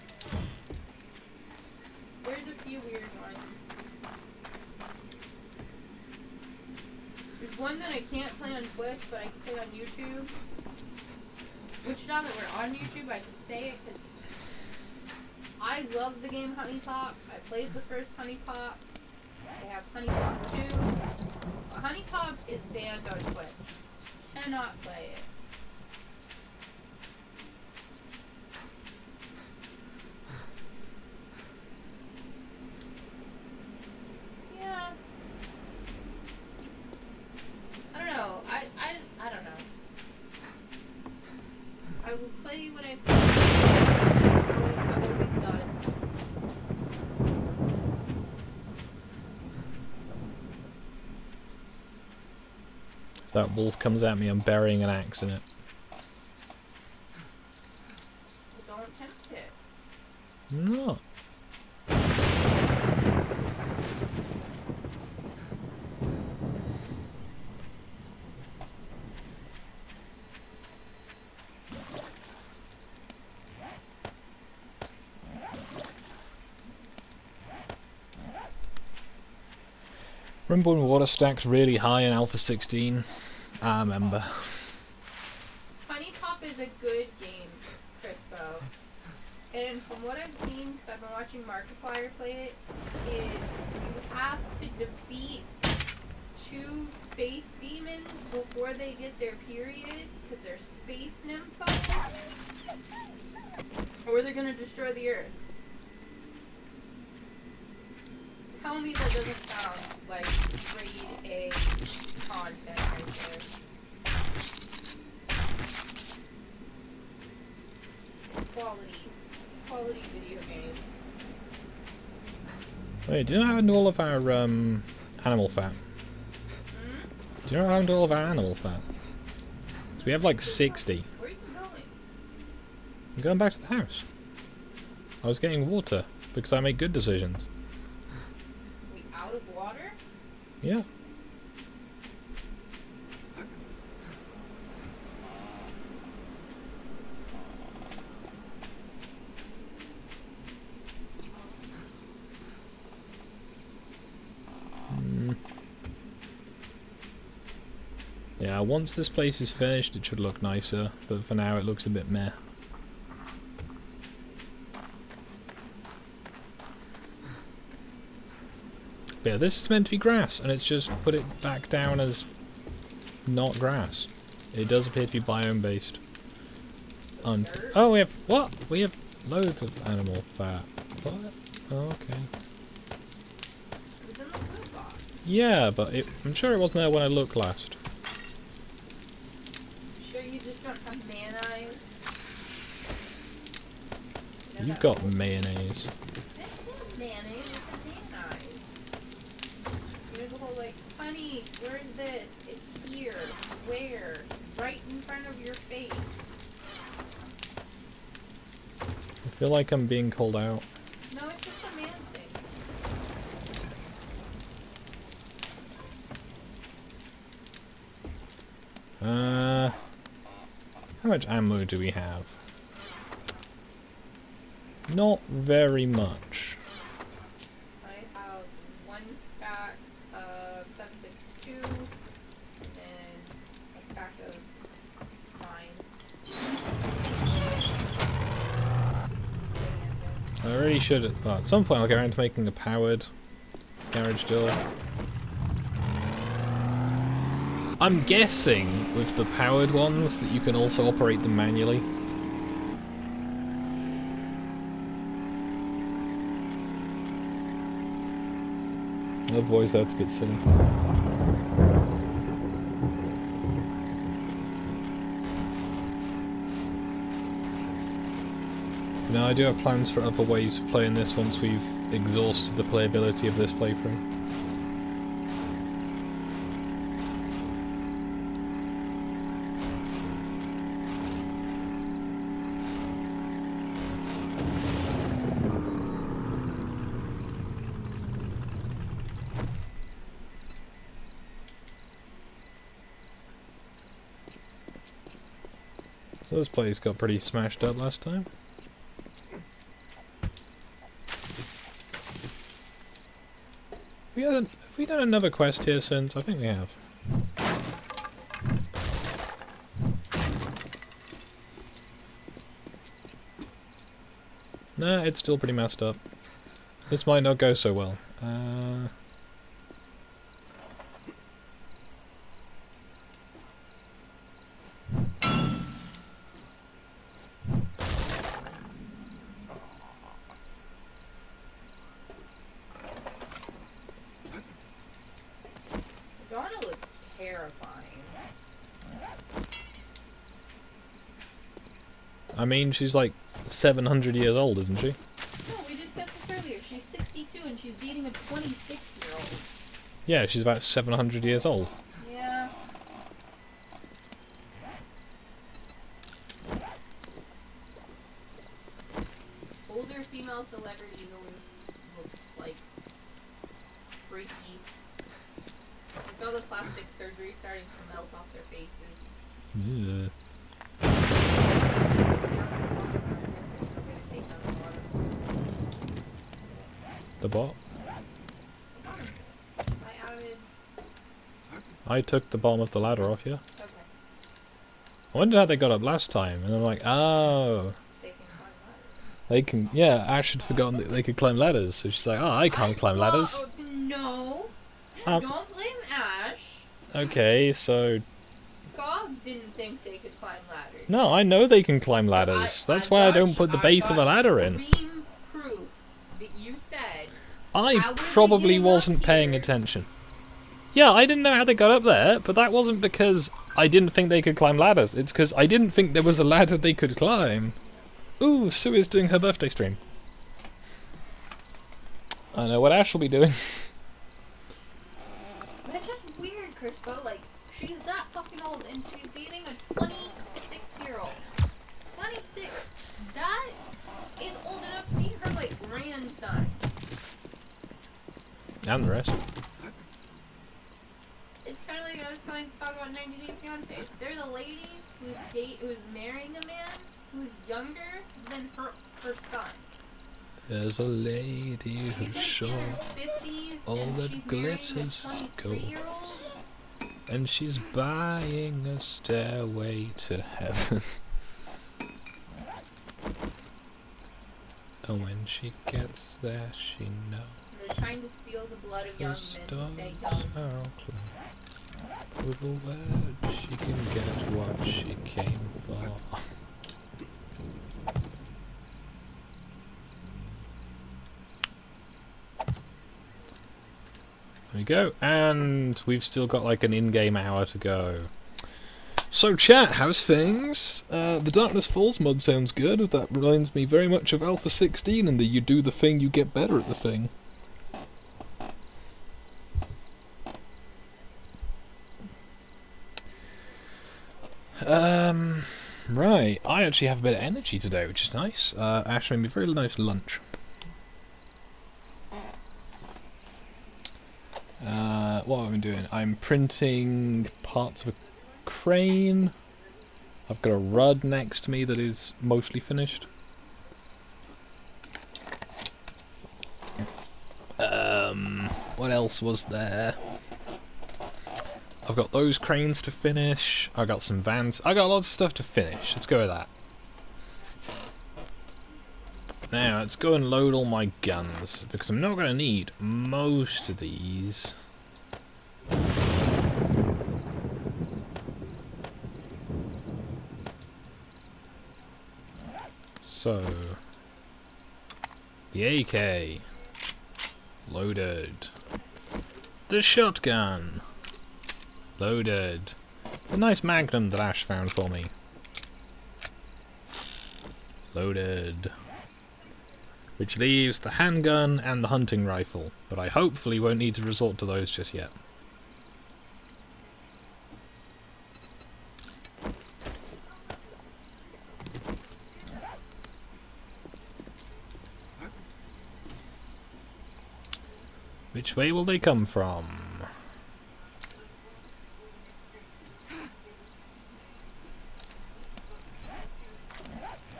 there's a few weird ones. There's one that I can't play on Twitch, but I can play on YouTube. Which, now that we're on YouTube, I can say it because I love the game Honey Pop. I played the first Honey Pop. They have Honey Pop 2. But Honey Pop is banned on Twitch. Cannot play it. Yeah. I don't know. I don't know. I will play what I play. I will be done. If that wolf comes at me, I'm burying an axe in it. Well, don't tempt it. I'm not. Remember when water stacked really high in Alpha 16? I remember. Honey Pop is a good game, Crispo. And from what I've seen, because I've been watching Markiplier play it, is you have to defeat 2 space demons before they get their period, because they're space nymphos, or they're going to destroy the Earth. Tell me that doesn't sound like grade A content right there. Quality video game. Wait, do you know how to do all of our animal fat? Do you know how to do all of our animal fat? So we have like 60. Where are you going? I'm going back to the house. I was getting water because I make good decisions. We out of water? Yeah. Yeah, once this place is finished it should look nicer, but for now it looks a bit meh. But yeah, this is meant to be grass, and it's just put it back down as not grass. It does appear to be biome based. Oh, we have what? We have loads of animal fat. What? Oh, okay. It was in the food box. Yeah, but I'm sure it wasn't there when I looked last. Sure you just don't have man eyes? You know You've that got whole- mayonnaise. I didn't say mayonnaise, it's a man eyes. You know the whole like, honey, where's this? It's here. Where? Right in front of your face. I feel like I'm being called out. No, it's just a man thing. How much ammo do we have? Not very much. I have one stack of 762 and a stack of 9. I really should have... Well, at some point I'll get around to making a powered garage door. I'm guessing with the powered ones that you can also operate them manually. The voice that's a bit silly. Now I do have plans for other ways of playing this once we've exhausted the playability of this playthrough. This place got pretty smashed up last time. Have we done another quest here since? I think we have. Nah, it's still pretty messed up. This might not go so well. Donna looks terrifying. I mean, she's like 700 years old, isn't she? No, we discussed this earlier. She's 62 and she's dating a 26-year-old. Yeah, she's about 700 years old. Yeah. Older female celebrities always look like freaky. It's all the plastic surgery starting to melt off their faces. Yeah. The bot? I took the bottom of the ladder off you. Okay. I wonder how they got up last time, and I'm like, oh. They can climb ladders. They can, yeah, Ash had forgotten that they could climb ladders, so she's like, oh, I can't climb ladders. No. Um, Don't blame Ash. Okay, so... Skog didn't think they could climb ladders. No, I know they can climb ladders. That's why I don't put the base of a ladder in. Extreme proof that you said. I How were they probably getting wasn't up paying here? attention. Yeah, I didn't know how they got up there, but that wasn't because I didn't think they could climb ladders. It's because I didn't think there was a ladder they could climb. Ooh, Sue is doing her birthday stream. I know what Ash will be doing. That's just weird, Crispo. Like, she's that fucking old and she's dating a 26-year-old. 26. That is old enough to be her, like, grandson. And the rest. It's kind of like I was telling Skog about 90 Day Fiancé. There's a lady who's marrying a man who's younger than her son. There's a lady who's She's like sure in her 50s all and that she's glitters marrying a gold. 23-year-old. And she's buying a stairway to heaven. And when she gets there, she knows They're trying to steal the blood of the young men to stars stay young. are close. With a word, she can get what she came for. There we go, and we've still got like an in-game hour to go. So chat, how's things? The Darkness Falls mod sounds good. That reminds me very much of Alpha 16 and that you do the thing, you get better at the thing. Right, I actually have a bit of energy today, which is nice. Ash made me a very nice lunch. What have I been doing? I'm printing parts of a crane. I've got a rud next to me that is mostly finished. What else was there? I've got those cranes to finish. I got some vans. I got lots of stuff to finish. Let's go with that. Now, let's go and load all my guns, because I'm not going to need most of these. So, the AK, loaded. The shotgun, loaded. The nice Magnum that Ash found for me, loaded. Which leaves the handgun and the hunting rifle, but I hopefully won't need to resort to those just yet. Which way will they come from?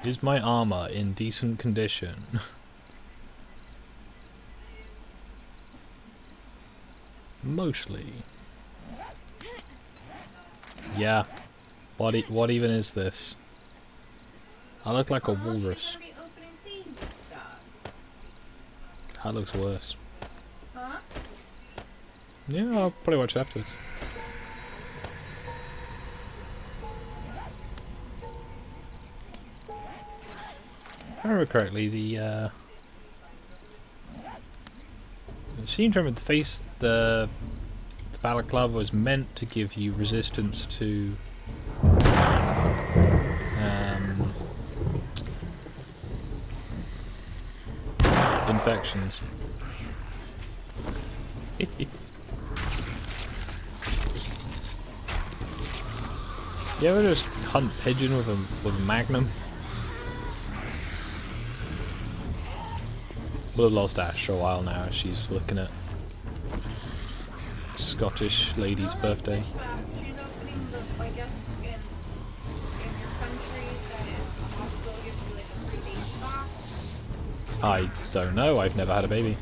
Is my armor in decent condition? Mostly. Yeah. What even is this? I look like a walrus. That looks worse. Huh? Yeah, I'll probably watch it afterwards. If I remember correctly, I seem to remember the balaclava was meant to give you resistance to infections. You ever just hunt pigeon with a Magnum? We'll have lost Ash for a while now as she's looking at Scottish lady's birthday. She's opening the, I guess, in your country that is a hospital gives you like a free baby box. I don't know, I've never had a baby.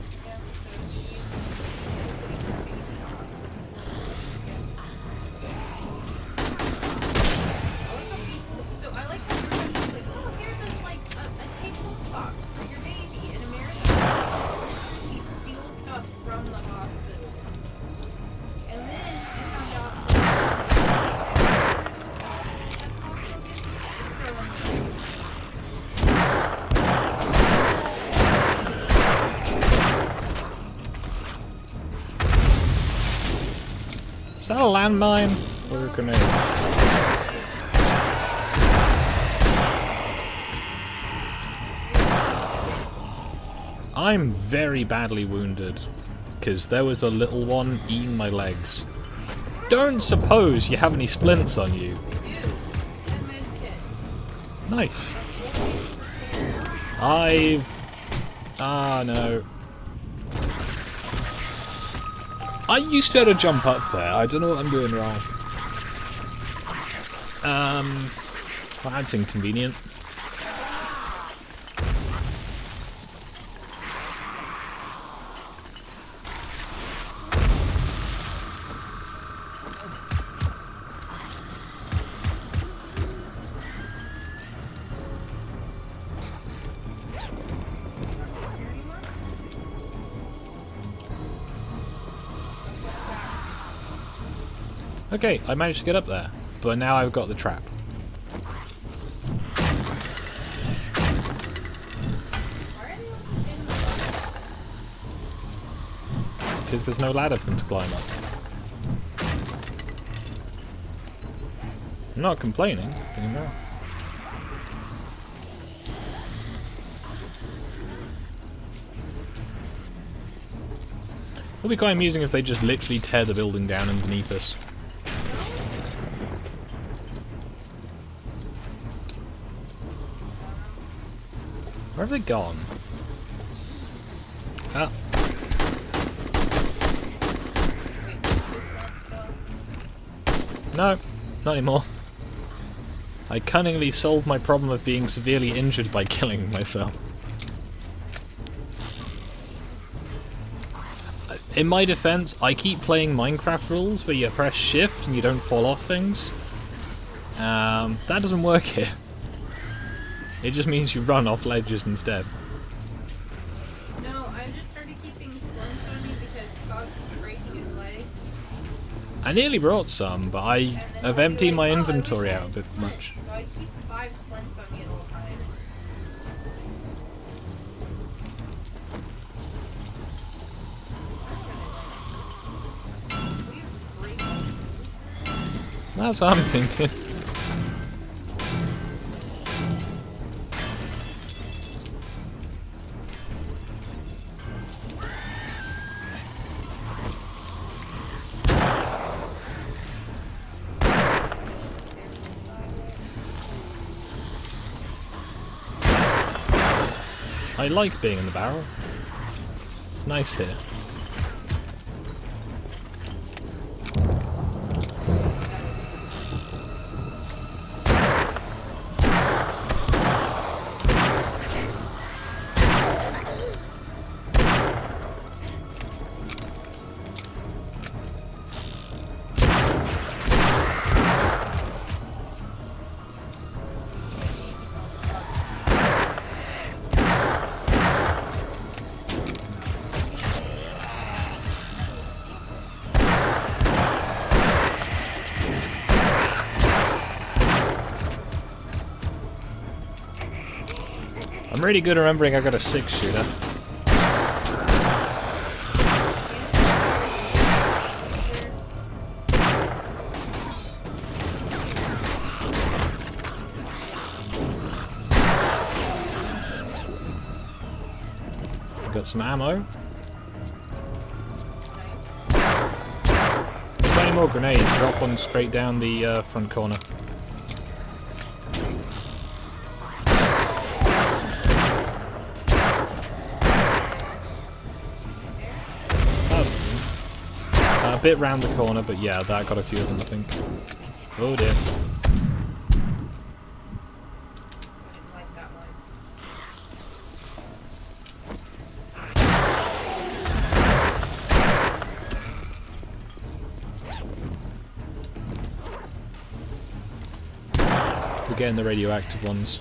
Is that a landmine or a grenade? I'm very badly wounded because there was a little one eating my legs. Don't suppose you have any splints on you? Nice. Ah, no. I used to be able to jump up there. I don't know what I'm doing wrong. Well, that's inconvenient. Okay, I managed to get up there, but now I've got the trap. Because there's no ladder for them to climb up. I'm not complaining anymore. It'll be quite amusing if they just literally tear the building down underneath us. Where have they gone? Ah. No, not anymore. I cunningly solved my problem of being severely injured by killing myself. In my defense, I keep playing Minecraft rules where you press shift and you don't fall off things. That doesn't work here. It just means you run off ledges instead. No, I just started keeping splints on me because Scott was breaking his leg. I nearly brought some, but I And then have he'll be emptied like, my "Oh, I wish inventory I out a had bit splints." much. So I keep 5 splints on me at all times. We have great ones. That's what I'm thinking. I like being in the barrel. It's nice here. I'm really good at remembering I got a 6-shooter. Got some ammo. 20 more grenades. Drop one straight down the front corner. A bit round the corner, but yeah, that got a few of them, I think. Oh dear. I didn't like that one. We're getting the radioactive ones.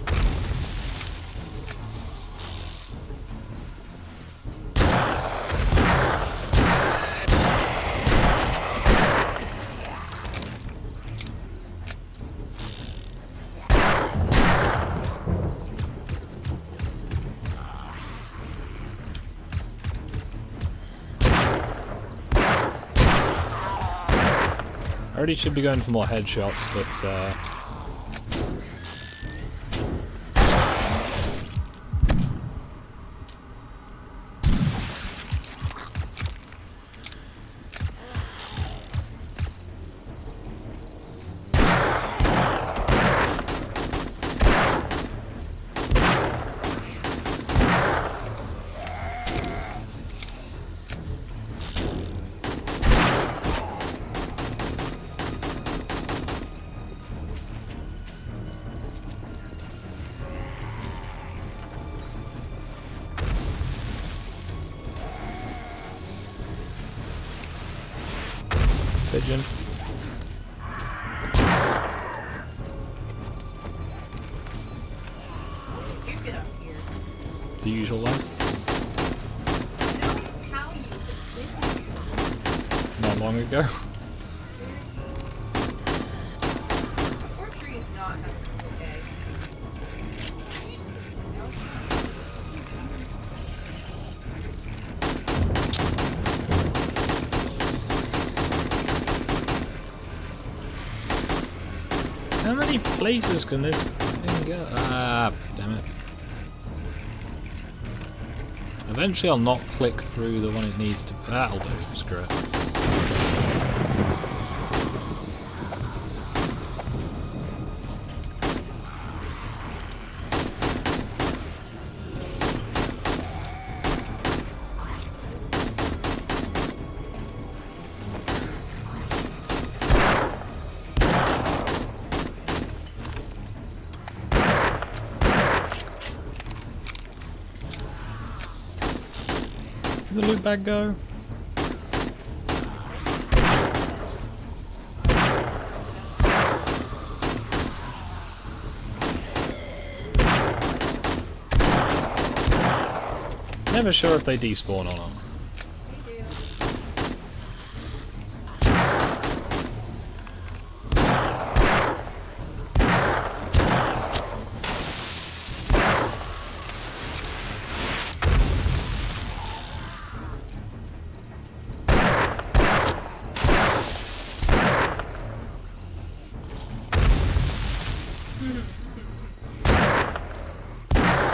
I already should be going for more headshots, but pigeon. You get up here. The usual way. I know how you could live Not long ago. Poor tree is not having a good day. Nope. How many places can this thing go? Ah, damn it. Eventually I'll not click through the one it needs to... That'll do, screw it. Where'd the loot bag go? Never sure if they despawn or not. They do.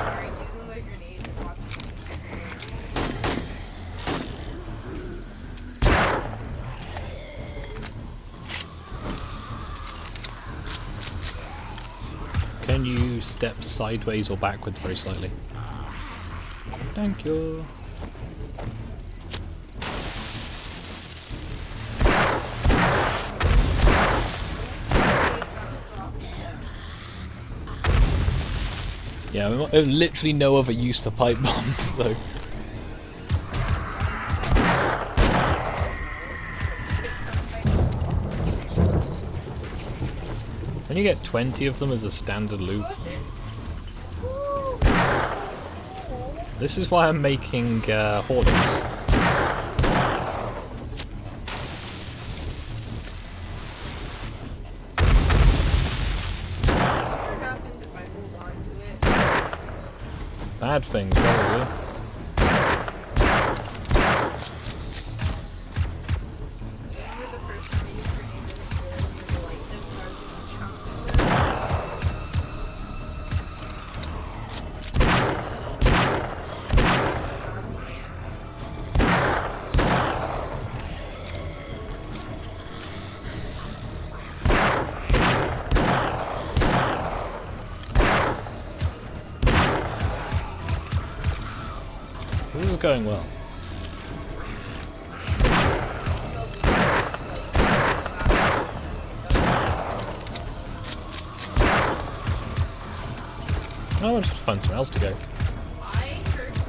Sorry, using the grenade to watch. Can you step sideways or backwards very slightly? Thank you. Yeah, we have literally no other use for pipe bombs, so... When you get 20 of them as a standard loot, this is why I'm making hoardings. What happened if I hold on to it? Bad things, probably. Remember the first time I used grenade in the kids where the light them started getting chunked in them? This is going well. I want to find somewhere else to go. I personally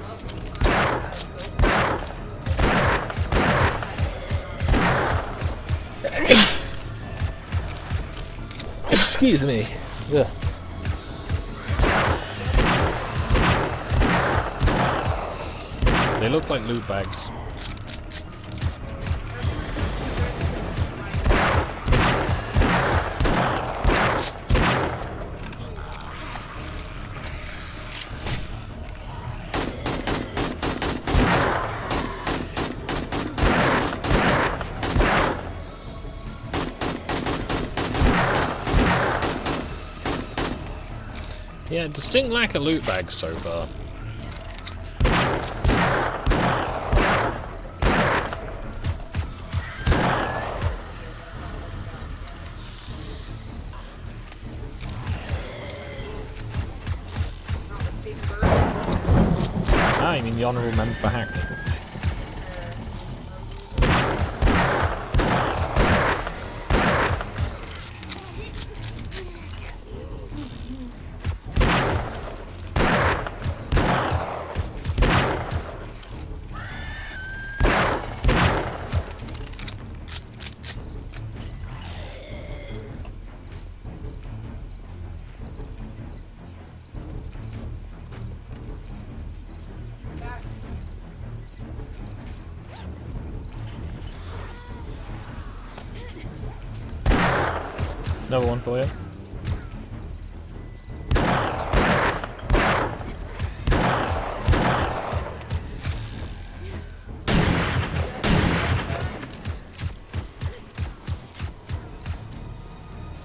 love Excuse me. Ugh. They look like loot bags. Yeah, distinct lack of loot bags so far. Ah, you mean the honourable member for Hackney? Another one for you.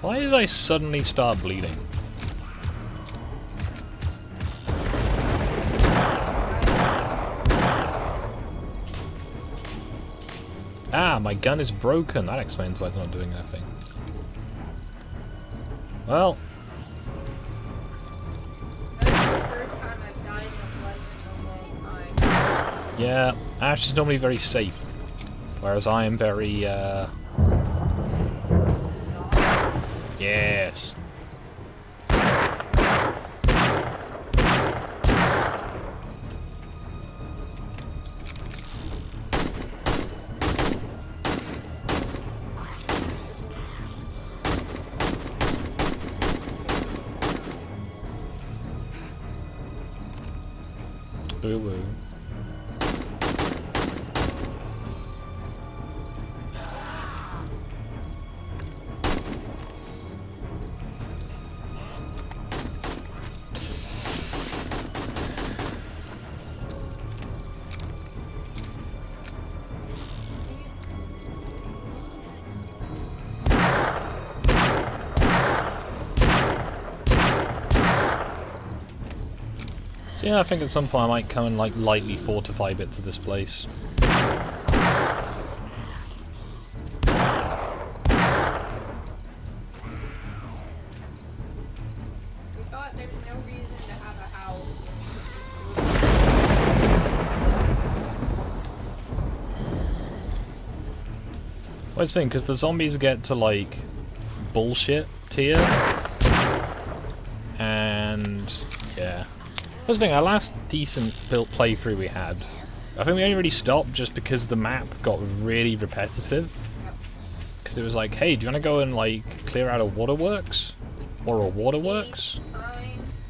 Why did I suddenly start bleeding? Ah, my gun is broken. That explains why it's not doing anything. Well, That's the first time I've died in a blood in a long time. yeah, Ash is normally very safe, whereas I am very, yes. Woo woo. So yeah, I think at some point I might come and like lightly fortify bits of this place. We thought there's no reason to have a house. Well, it's the thing, because the zombies get to like bullshit tier, and yeah. That's the thing, our last decent built playthrough we had, I think we only really stopped just because the map got really repetitive. Because it was like, hey, do you want to go and like clear out a waterworks? Or a waterworks?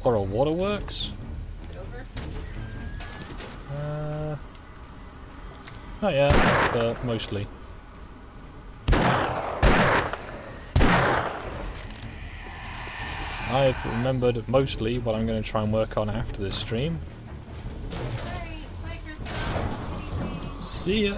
Or a waterworks? Over. Not yet, but mostly. I've remembered mostly what I'm going to try and work on after this stream. Alright, like yourself. See ya!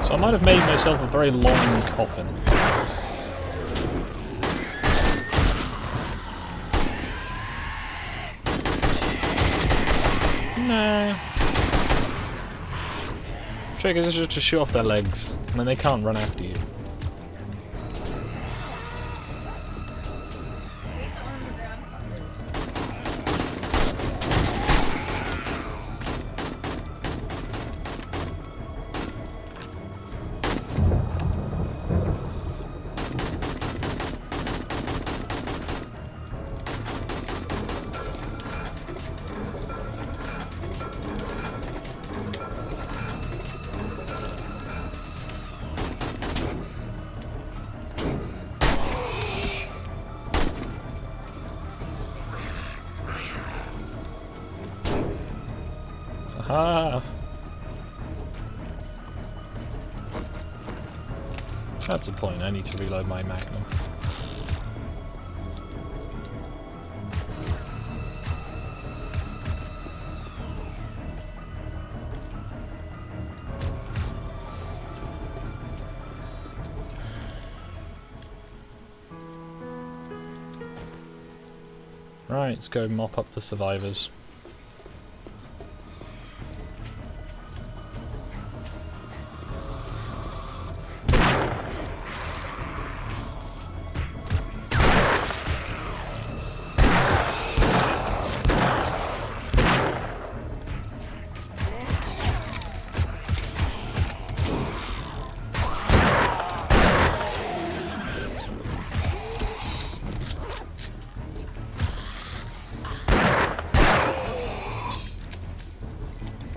So I might have made myself a very long coffin. Nah. Trick is just to shoot off their legs, and then they can't run after you. Wait the underground thunder. Aha! That's a point, I need to reload my Magnum. Right, let's go mop up the survivors.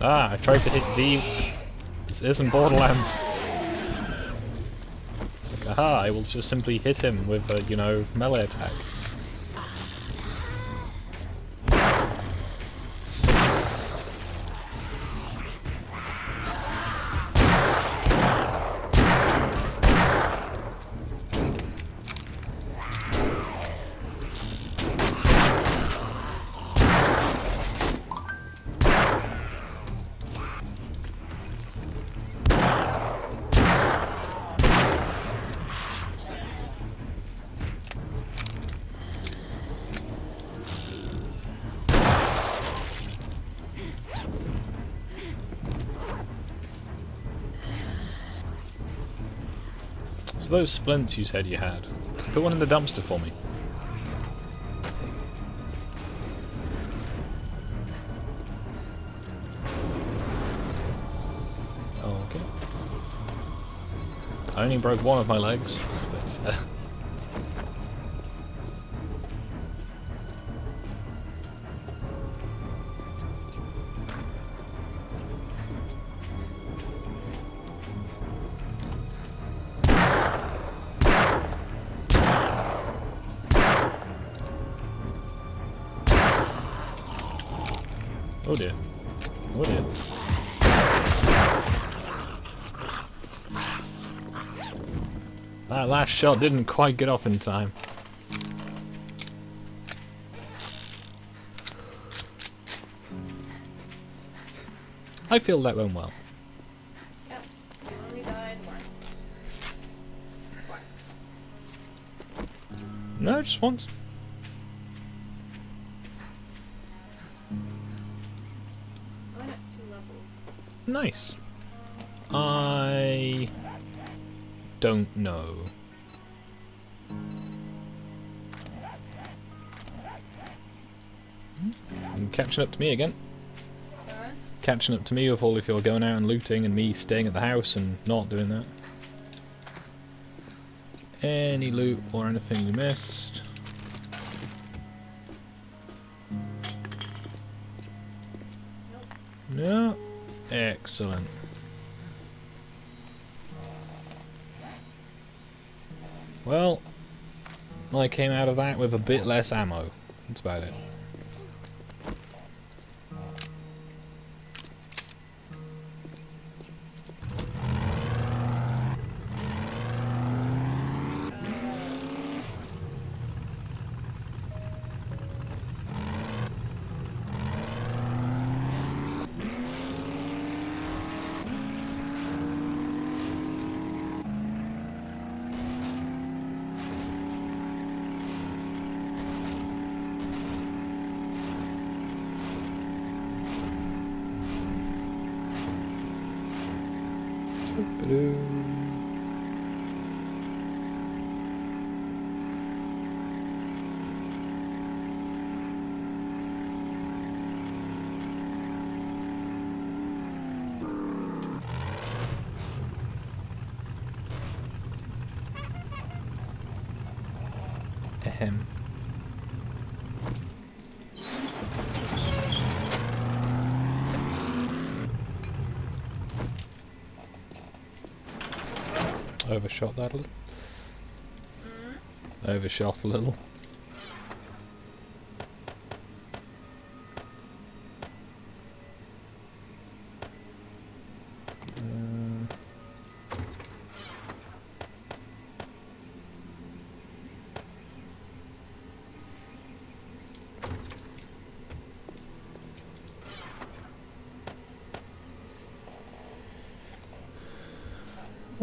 Ah, I tried to hit V. This isn't Borderlands. It's like, aha, I will just simply hit him with a, you know, melee attack. So those splints you said you had, put one in the dumpster for me. I only broke one of my legs, but oh dear. Oh dear. That last shot didn't quite get off in time. I feel that went well. Yep. You only died once. No, just once. I went up 2 levels. Nice. I don't know. Catching up to me again. Alright. Catching up to me with all of your going out and looting and me staying at the house and not doing that. Any loot or anything you missed? No? Excellent. Well, I came out of that with a bit less ammo. That's about it. Ahem. Overshot that a little. Overshot a little.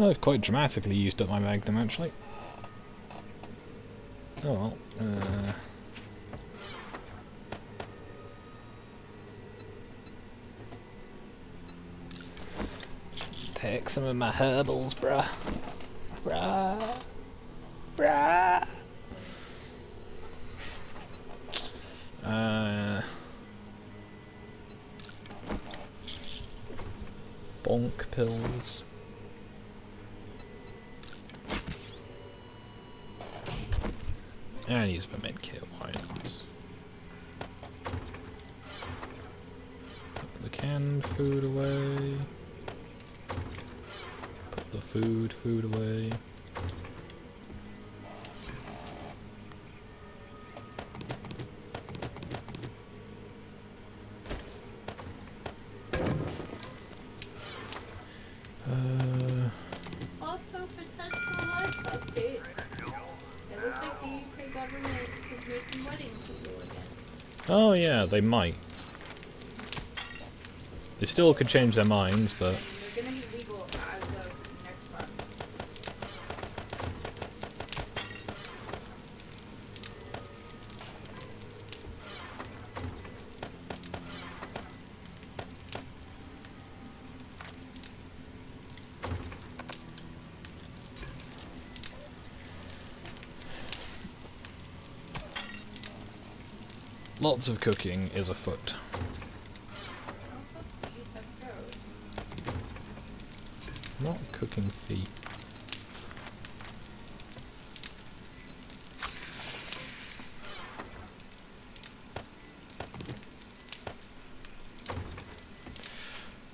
I've quite dramatically used up my magnum, actually. Oh well. Take some of my herbals, bruh. Bruh. Bonk pills. And use the med kit, why not? Put the canned food away. Put the food away. Also, potential life updates. It looks like the UK government is making weddings legal again. Oh yeah, they might. They still could change their minds, but... They're gonna be legal as of next month. Lots of cooking is afoot. Not cooking feet.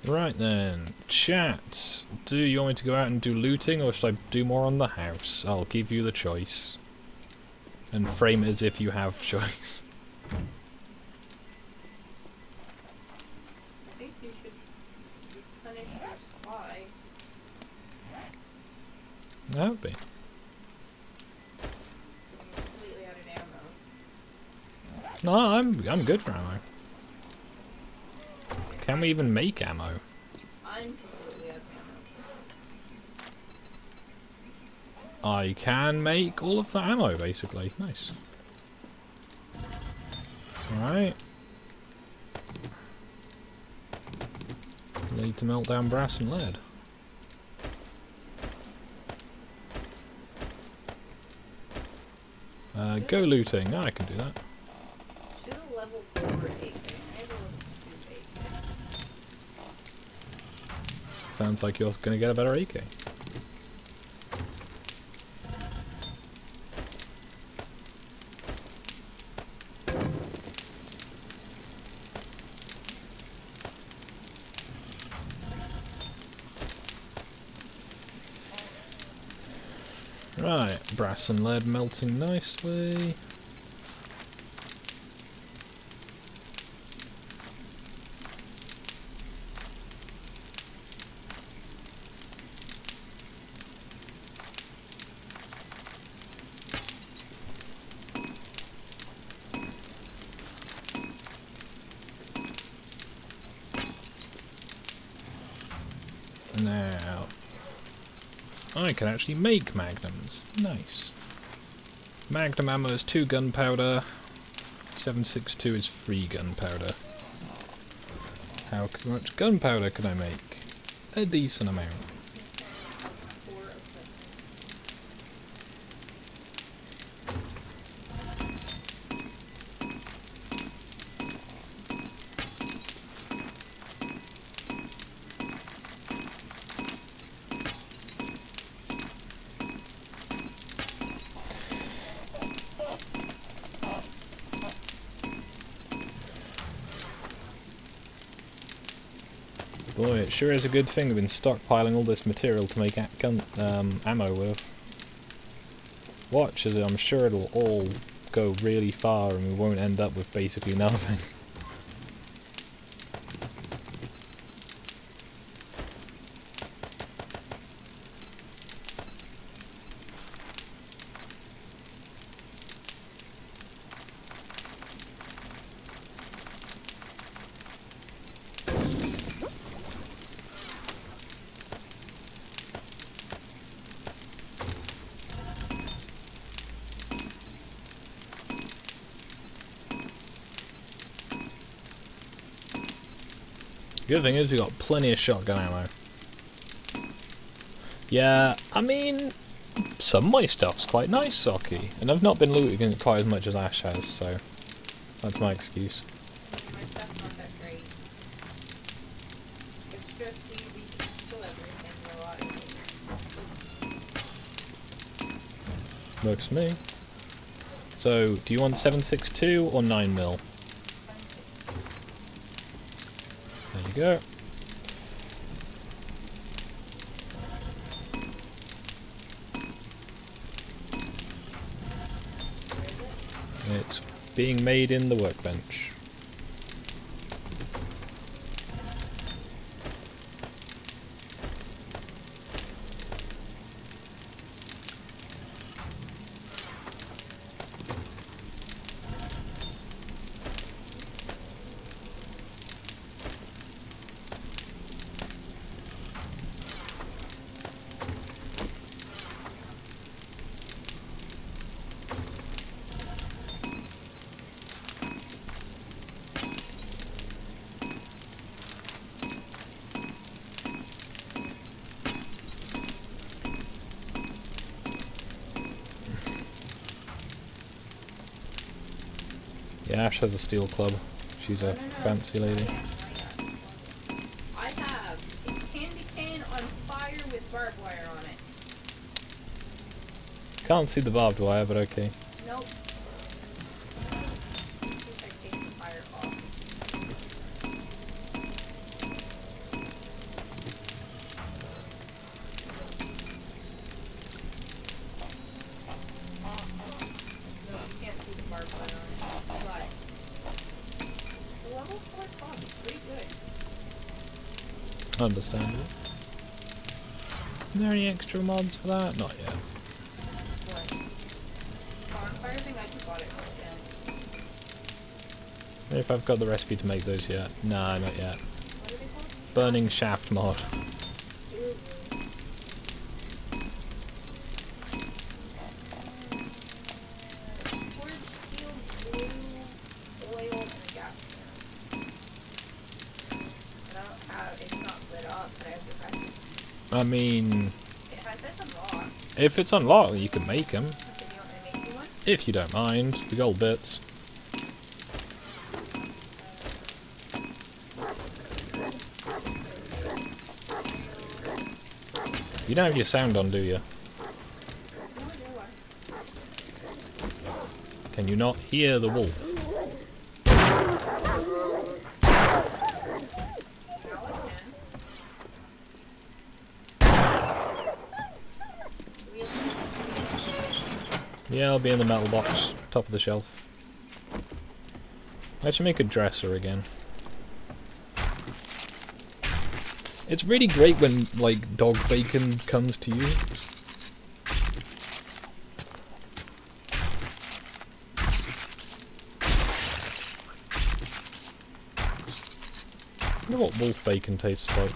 Right then, chat. Do you want me to go out and do looting, or should I do more on the house? I'll give you the choice. And frame it as if you have choice. I think you should replenish your supply. That would be. I'm completely out of ammo. No, I'm good for ammo. Can we even make ammo? I'm completely out of ammo. I can make all of the ammo, basically. Nice. Alright. Need to melt down brass and lead. Go looting. I can do that. She's a level 4 AK. I have a level 2 AK. Sounds like you're gonna get a better AK. Right, brass and lead melting nicely. Now, I can actually make magnums. Nice. Magnum ammo is 2 gunpowder. 7.62 is free gunpowder. How much gunpowder can I make? A decent amount. Boy, it sure is a good thing we've been stockpiling all this material to make ammo with. Watch, as I'm sure it'll all go really far and we won't end up with basically nothing. Good thing is we got plenty of shotgun ammo. Yeah, I mean, some of my stuff's quite nice, Socky, and I've not been looting it quite as much as Ash has, so that's my excuse. My stuff's not that great. It's just we can kill everything a lot of it. Works for me. So, do you want 7.62 or 9mm? There you go. It's being made in the workbench. Yeah, Ash has a steel club. She's a fancy lady. I have a candy cane on fire with barbed wire on it. Can't see the barbed wire, but okay. Nope. I think I take the fire off. Understandable. Are there any extra mods for that? Not yet. What? Bonfire thing? I just bought it again. If I've got the recipe to make those yet. Nah, not yet. What are they called? Burning shaft mod. Ooh. Forged steel, glue, oil, and a gas can. I don't have, it's not lit up, but I have to press it. I mean, It has this unlocked. if it's unlocked, you can make them. Okay, do you want me to make you one? If you don't mind. The gold bits. You don't have your sound on, do you? No, do I? Can you not hear the wolf? Now I can. Yeah, I'll be in the metal box, top of the shelf. I should make a dresser again. It's really great when, like, dog bacon comes to you. I wonder what wolf bacon tastes like.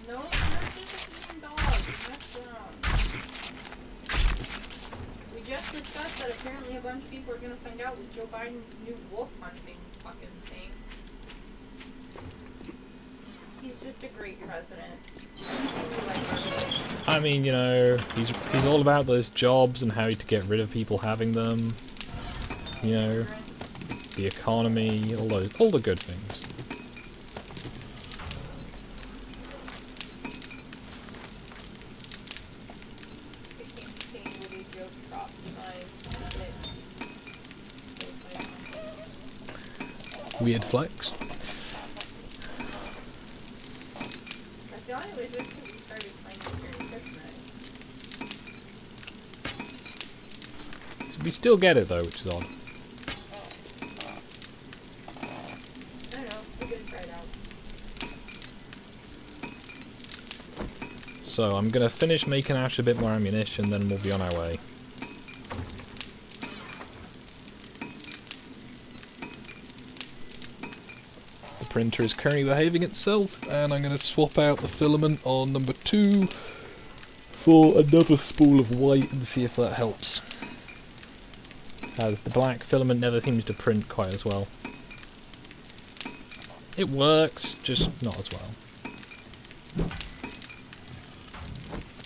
No, it's not just eating dogs. That's wrong. We just discussed that apparently a bunch of people are gonna find out with Joe Biden's new wolf hunting fucking thing. He's just a great president. I really like our president. I mean, you know, he's all about those jobs and how to get rid of people having them. You know, the economy, all the good things. I can't contain with a joke drop behind it. Weird flex. I thought it was just because we started playing it during Christmas. We still get it though, which is odd. I don't know, we're gonna try it out. So I'm gonna finish making Ash a bit more ammunition, then we'll be on our way. The printer is currently behaving itself, and I'm gonna swap out the filament on number 2 for another spool of white and see if that helps. As the black filament never seems to print quite as well. It works, just not as well.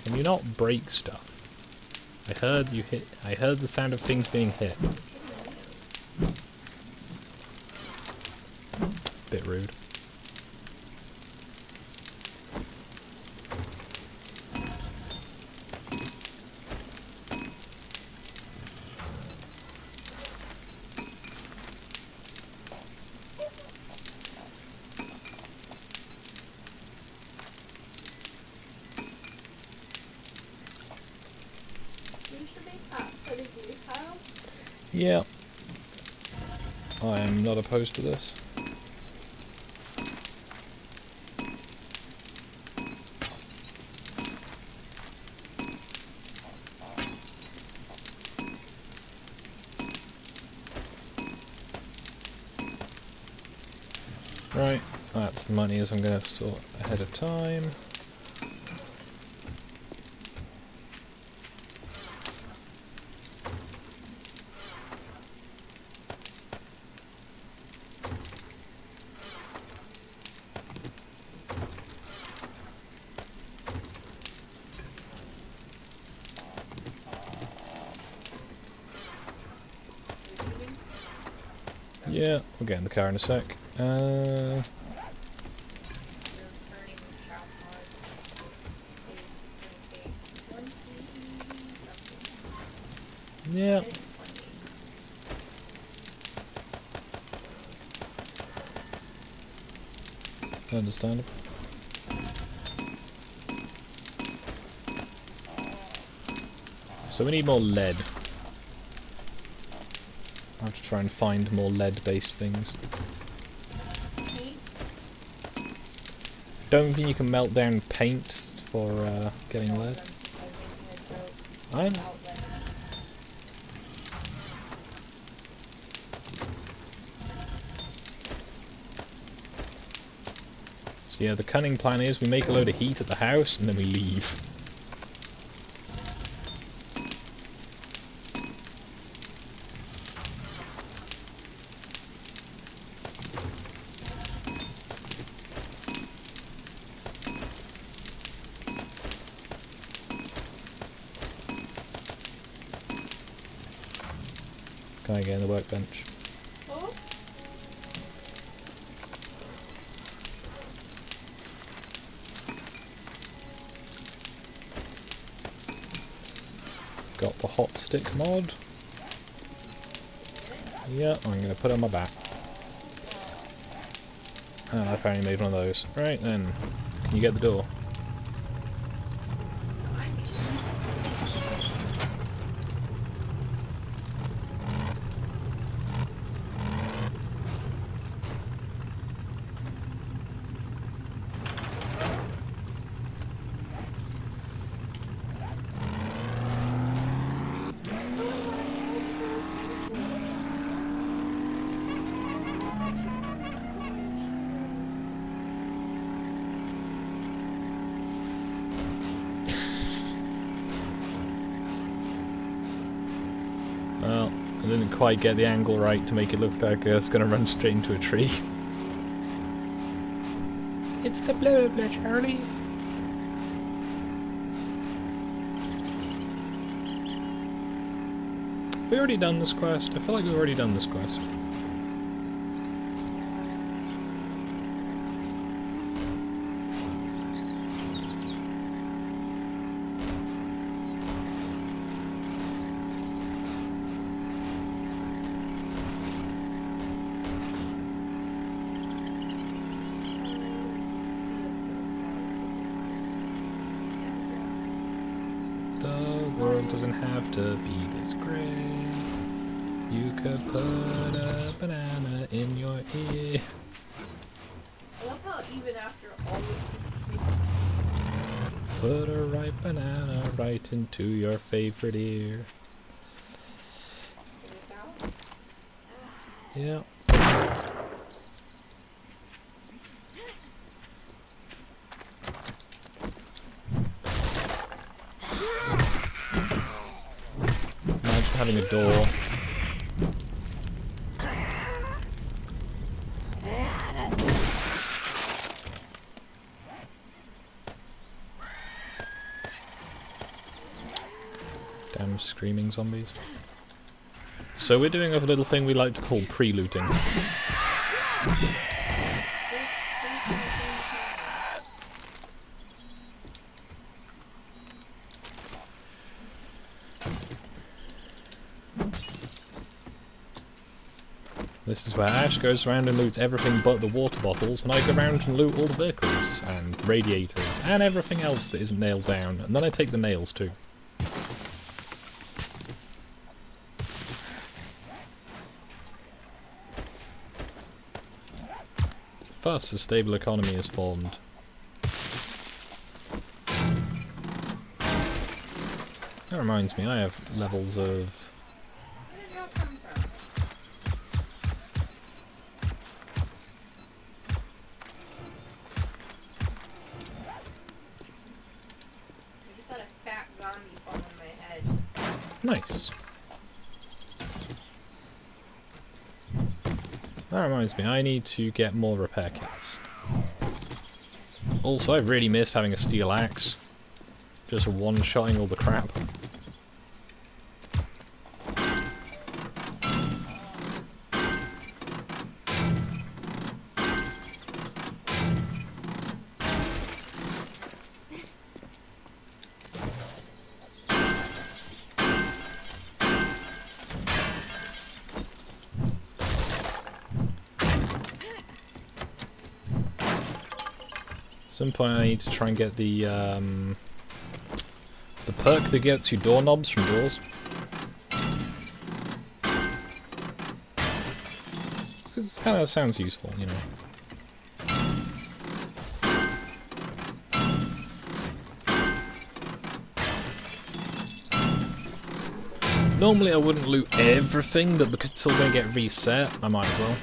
Can you not break stuff? I heard the sound of things being hit. Bit rude. We should make that for the view tile. Yeah. I am not opposed to this. Right, that's the money as I'm going to sort ahead of time. Yeah, we'll get in the car in a sec. You're turning shop mod. Is 20 something. Yeah. 20. Understandable. So we need more lead. I'll have to try and find more lead-based things. Paint. don't think you can melt down paint for getting lead. I know. So yeah, the cunning plan is we make a load of heat at the house and then we leave. Can I get in the workbench? Oh. Got the hot stick mod. Yeah, I'm gonna put it on my back. And I apparently made one of those. Right then, can you get the door? Well, I didn't quite get the angle right to make it look like it's gonna run straight into a tree. It's the blah blah blah, Charlie. Have we already done this quest? I feel like we've already done this quest. The world doesn't have to be this grey. You could put a banana in your ear. I love how even after all of this, Put a ripe banana right into your favorite ear. figure this out. Yeah. Imagine having a door. Damn screaming zombies. So we're doing a little thing we like to call pre-looting. This is where Ash goes around and loots everything but the water bottles, and I go around and loot all the vehicles, and radiators, and everything else that isn't nailed down, and then I take the nails too. Thus, a stable economy is formed. That reminds me, I have levels of... Where did that come from? I just had a fat zombie fall on my head. Nice. That reminds me, I need to get more repair kits. Also, I've really missed having a steel axe. Just one-shotting all the crap. Some point I need to try and get the perk that gets you doorknobs from doors. This kind of sounds useful, you know. Normally I wouldn't loot everything, but because it's all going to get reset, I might as well.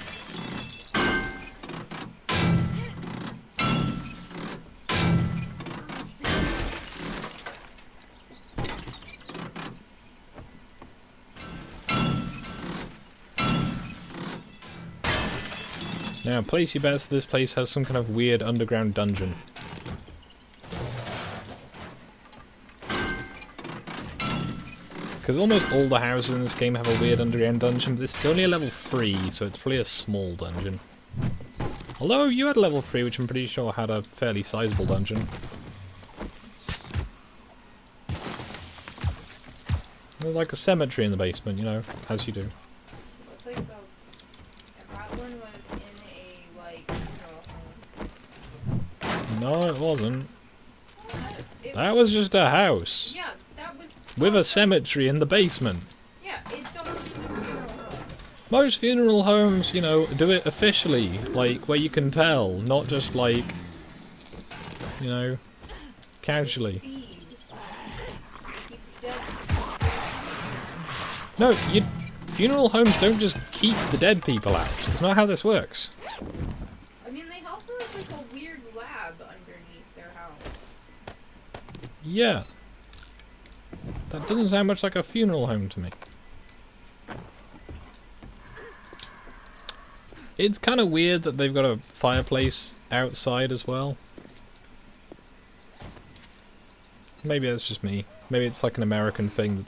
Now, place your bets, this place has some kind of weird underground dungeon. Because almost all the houses in this game have a weird underground dungeon, but this is only a level 3, so it's probably a small dungeon. Although you had a level 3, which I'm pretty sure had a fairly sizable dungeon. There's like a cemetery in the basement, you know, as you do. Looks like that one was in a, like, funeral home. No, it wasn't. It That was just a house. Yeah, that was... With a cemetery in the basement. Yeah, it totally was a funeral home. Most funeral homes, you know, do it officially, like, where you can tell, not just like, you know, casually. Thieves. Keep dead. No, funeral homes don't just keep the dead people out. It's not how this works. I mean, they also have, like, a weird lab underneath their house. Yeah. That doesn't sound much like a funeral home to me. It's kind of weird that they've got a fireplace outside as well. Maybe that's just me. Maybe it's like an American thing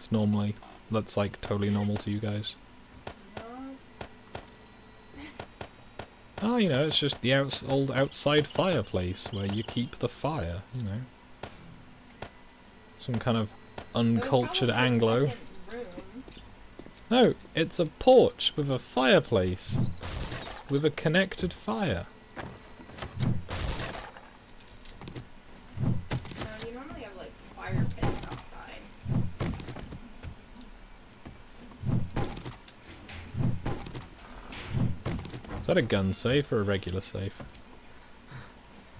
that's like totally normal to you guys. No. Oh, you know, it's just the old outside fireplace where you keep the fire, you know. Some kind of uncultured There was probably Anglo. a second room. No, it's a porch with a fireplace. With a connected fire. No, you normally have, like, fire pits outside. Is that a gun safe or a regular safe?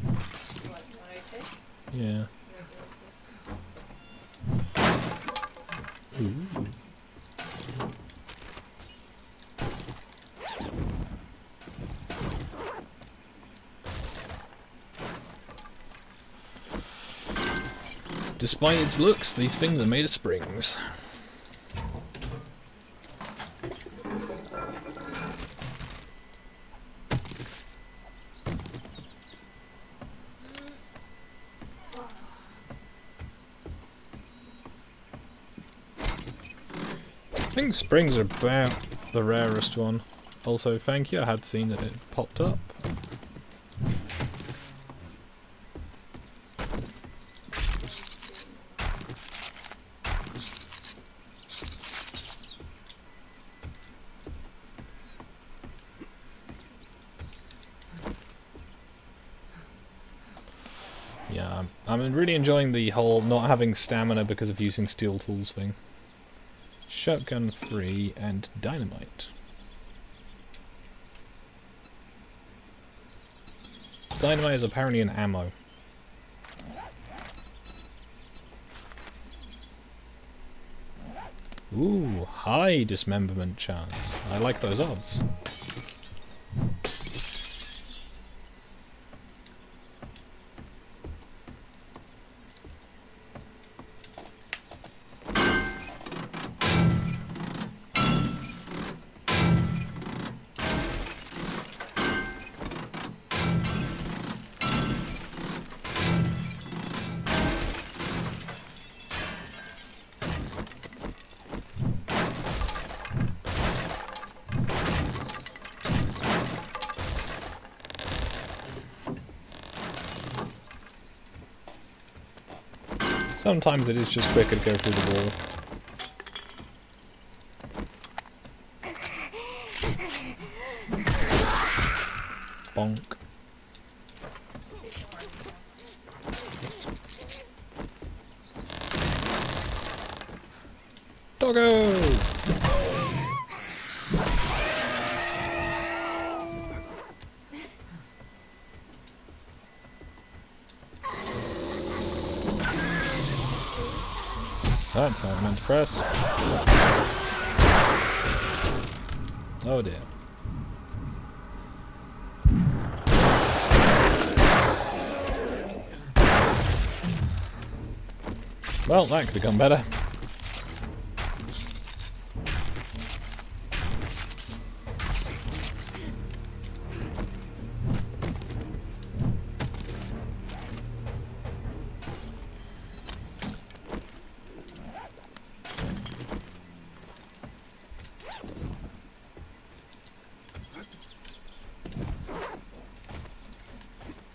What I pick? Yeah. Ooh. Despite its looks, these things are made of springs. I think springs are about the rarest one. Also, thank you, I had seen that it popped up. Yeah, I'm really enjoying the whole not having stamina because of using steel tools thing. Shotgun free and dynamite. Dynamite is apparently an ammo. Ooh, high dismemberment chance. I like those odds. Sometimes it is just quicker to go through the wall. Bonk. Doggo! That's how I meant to press. Oh dear. Well, that could have gone better.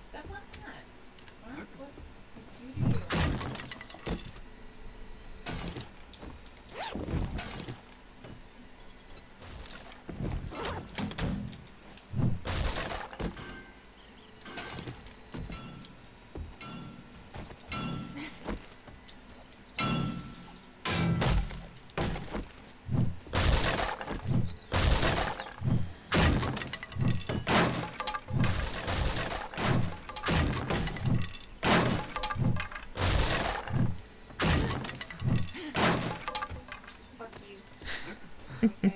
Step on that. What did you do? Fuck you. Okay.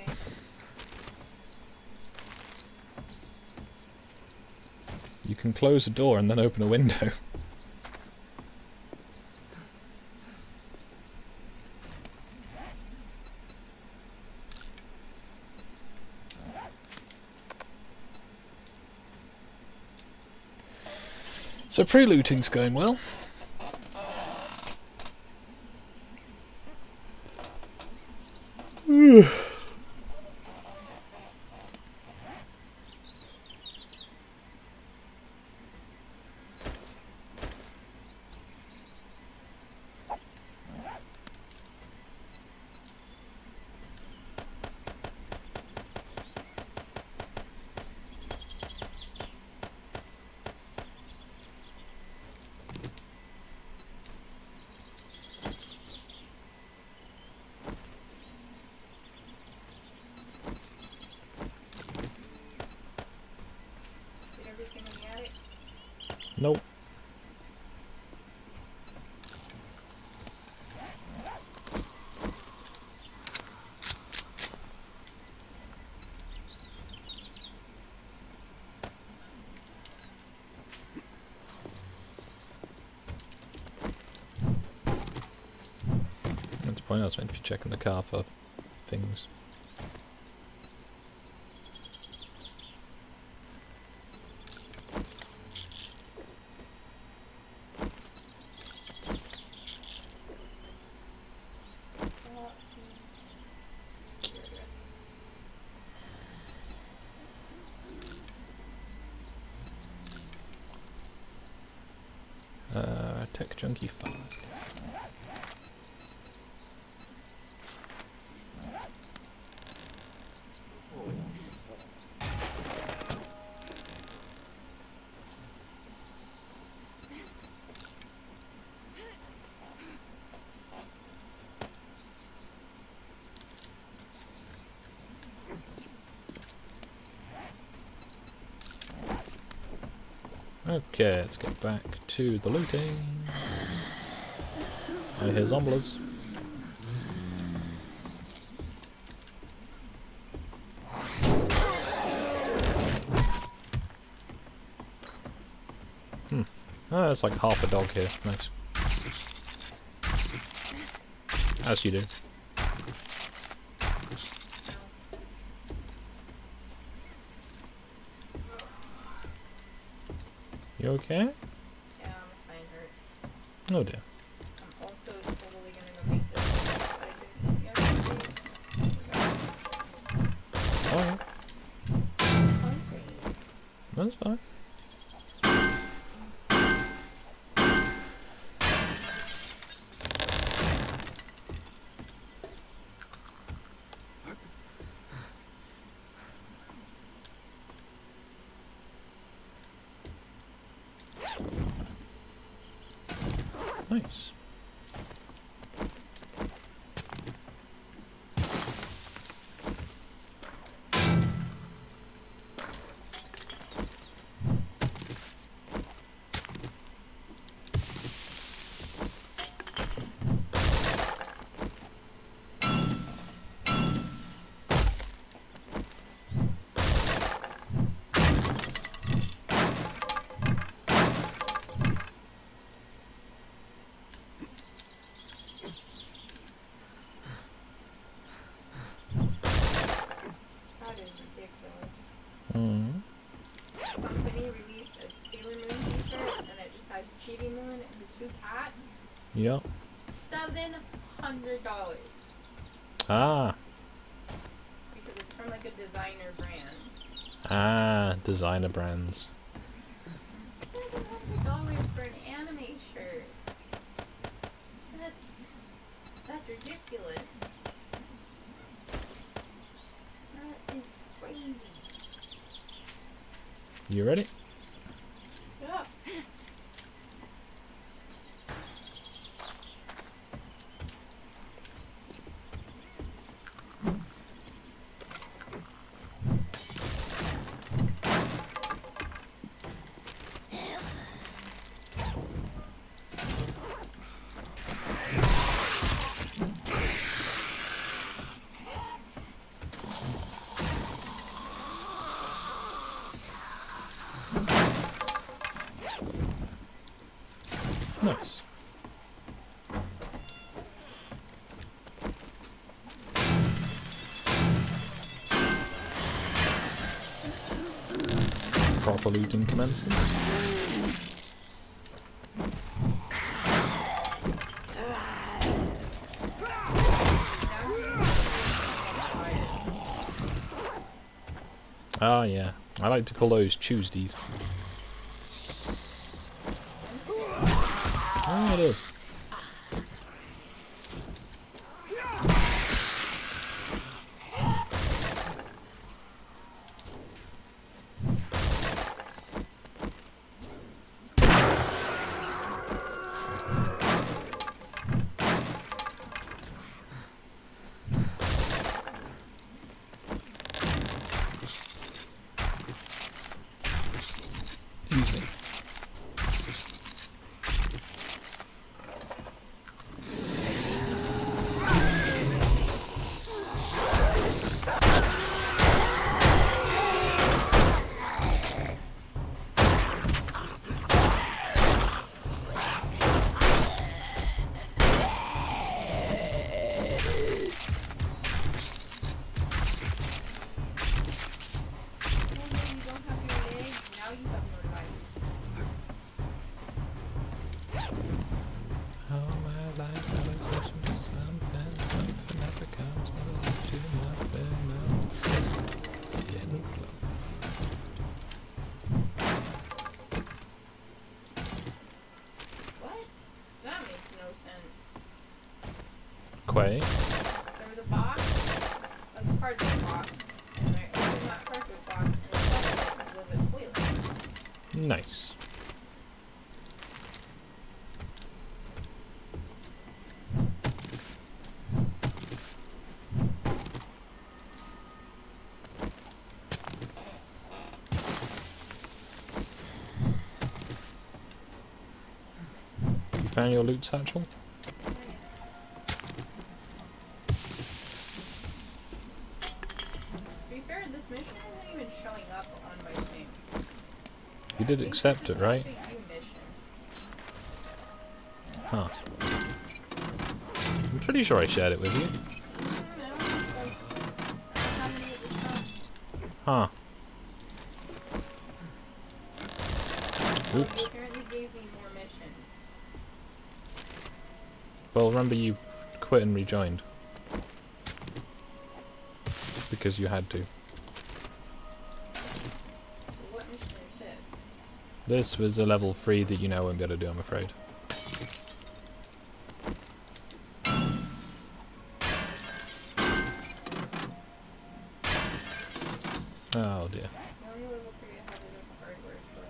You can close a door and then open a window. So pre-looting's going well. Did everything in the attic? Nope. That's the point, I was meant to be checking the car for things. Tech Junkie 5. Okay, let's get back to the looting. I hear zombies. Oh, there's like half a dog here. Nice. As you do. You okay? Yeah, my spine hurt. Oh dear. I'm also totally gonna go make this that I didn't eat yesterday. Alright, Hungry. that's fine. Nice. Mm. Company released a Sailor Moon t-shirt, and it just has Chibi Moon and the 2 cats. Yep. $700. Ah. Because it's from like a designer brand. Ah, designer brands. $700 for an anime shirt. That's ridiculous. That is crazy. You ready? Yeah. Nice. Proper looting commences. Ah, yeah. I like to call those Tuesdays. Oh, it is. Excuse me. Quay. There was a box, a cardboard box, and I opened that cardboard box, and inside of it was a toilet. Nice. You found your loot satchel? To be fair, this mission isn't even showing up on my thing. You did accept it, right? It's a you mission. Huh. I'm pretty sure I shared it with you. I don't know. I don't have any of this stuff. Huh. They Oops. apparently gave me more missions. Well, remember you quit and rejoined. Because you had to. So what mission is this? This was a level 3 that you now won't be able to do, I'm afraid. Oh dear. The only level 3 I have is a hardware store.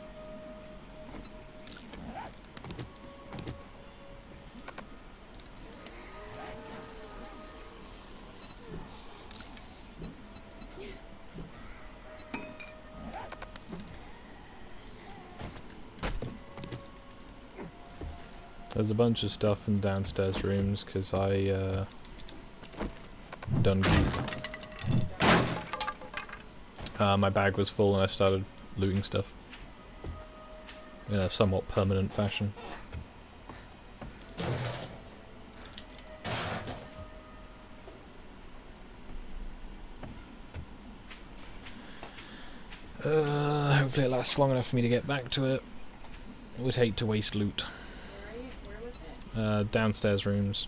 There's a bunch of stuff in downstairs rooms because I done goof. My bag was full and I started looting stuff in a somewhat permanent fashion. Hopefully it lasts long enough for me to get back to it. I would hate to waste loot. Where was it? Downstairs rooms.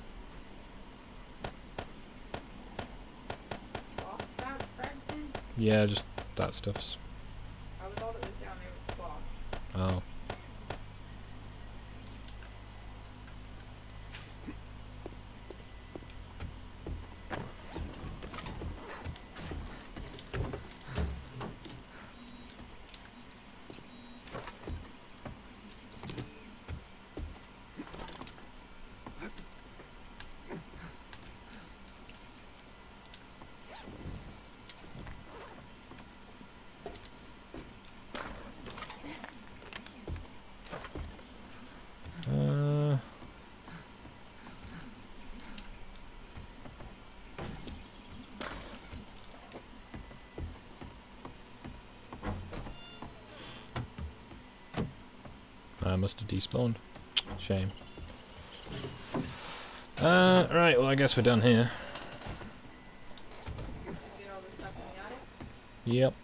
Cloth fragments? Yeah, just that stuff's. I was all that was down there was cloth. Oh. I must have despawned. Shame. Right, well I guess we're done here. Get all the stuff in the attic? Yep.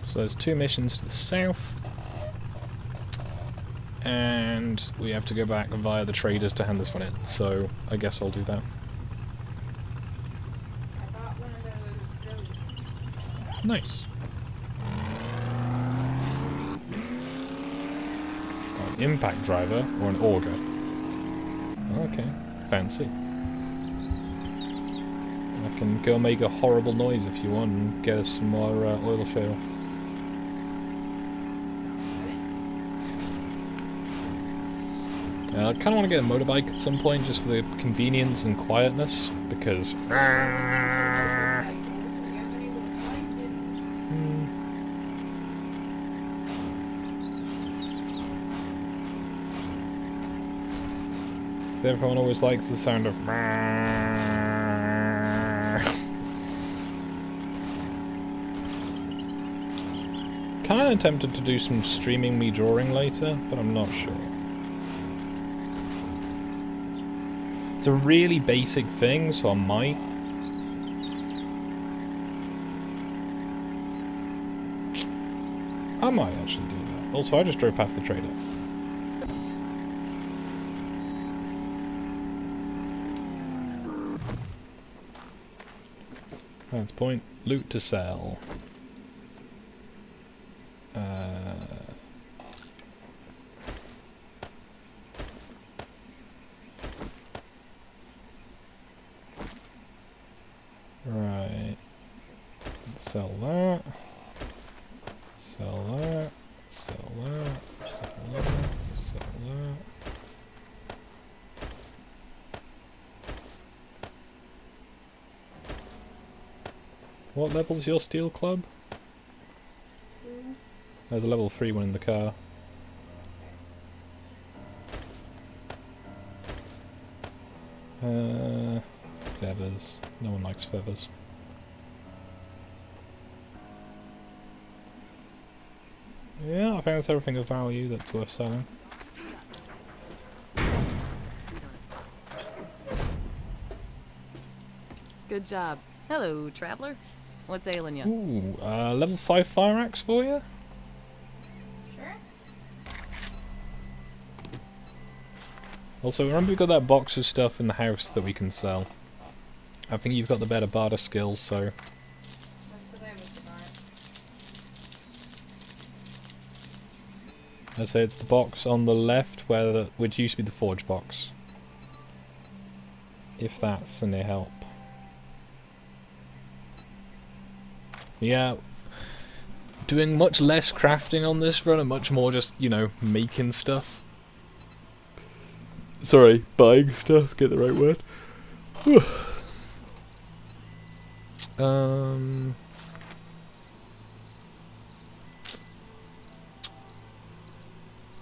So there's 2 missions to the south, and we have to go back via the traders to hand this one in, so I guess I'll do that. I got one of those. Nice. An impact driver or an auger? Okay, fancy. I can go make a horrible noise if you want and get us some more oil shale. I kind of want to get a motorbike at some point just for the convenience and quietness, because... Everyone always likes the sound of... Kinda tempted to do some streaming me drawing later, but I'm not sure. It's a really basic thing, so I might. I might actually do that. Also, I just drove past the trader. That's point. Loot to sell. Right. Sell that. Sell that. Sell that. Sell that. Sell that. What level's your steel club? There's a level 3 one in the car. Feathers. No one likes feathers. Yeah, I think that's everything of value that's worth selling. Good job. Hello, traveler. What's ailing you? Ooh, level 5 fire axe for you? Sure. Also, remember we've got that box of stuff in the house that we can sell. I think you've got the better barter skills, so... What's the way with the bar? I say it's the box on the left, which used to be the forge box. If that's any help. Yeah. Doing much less crafting on this run and much more just, you know, making stuff. Sorry, buying stuff, get the right word.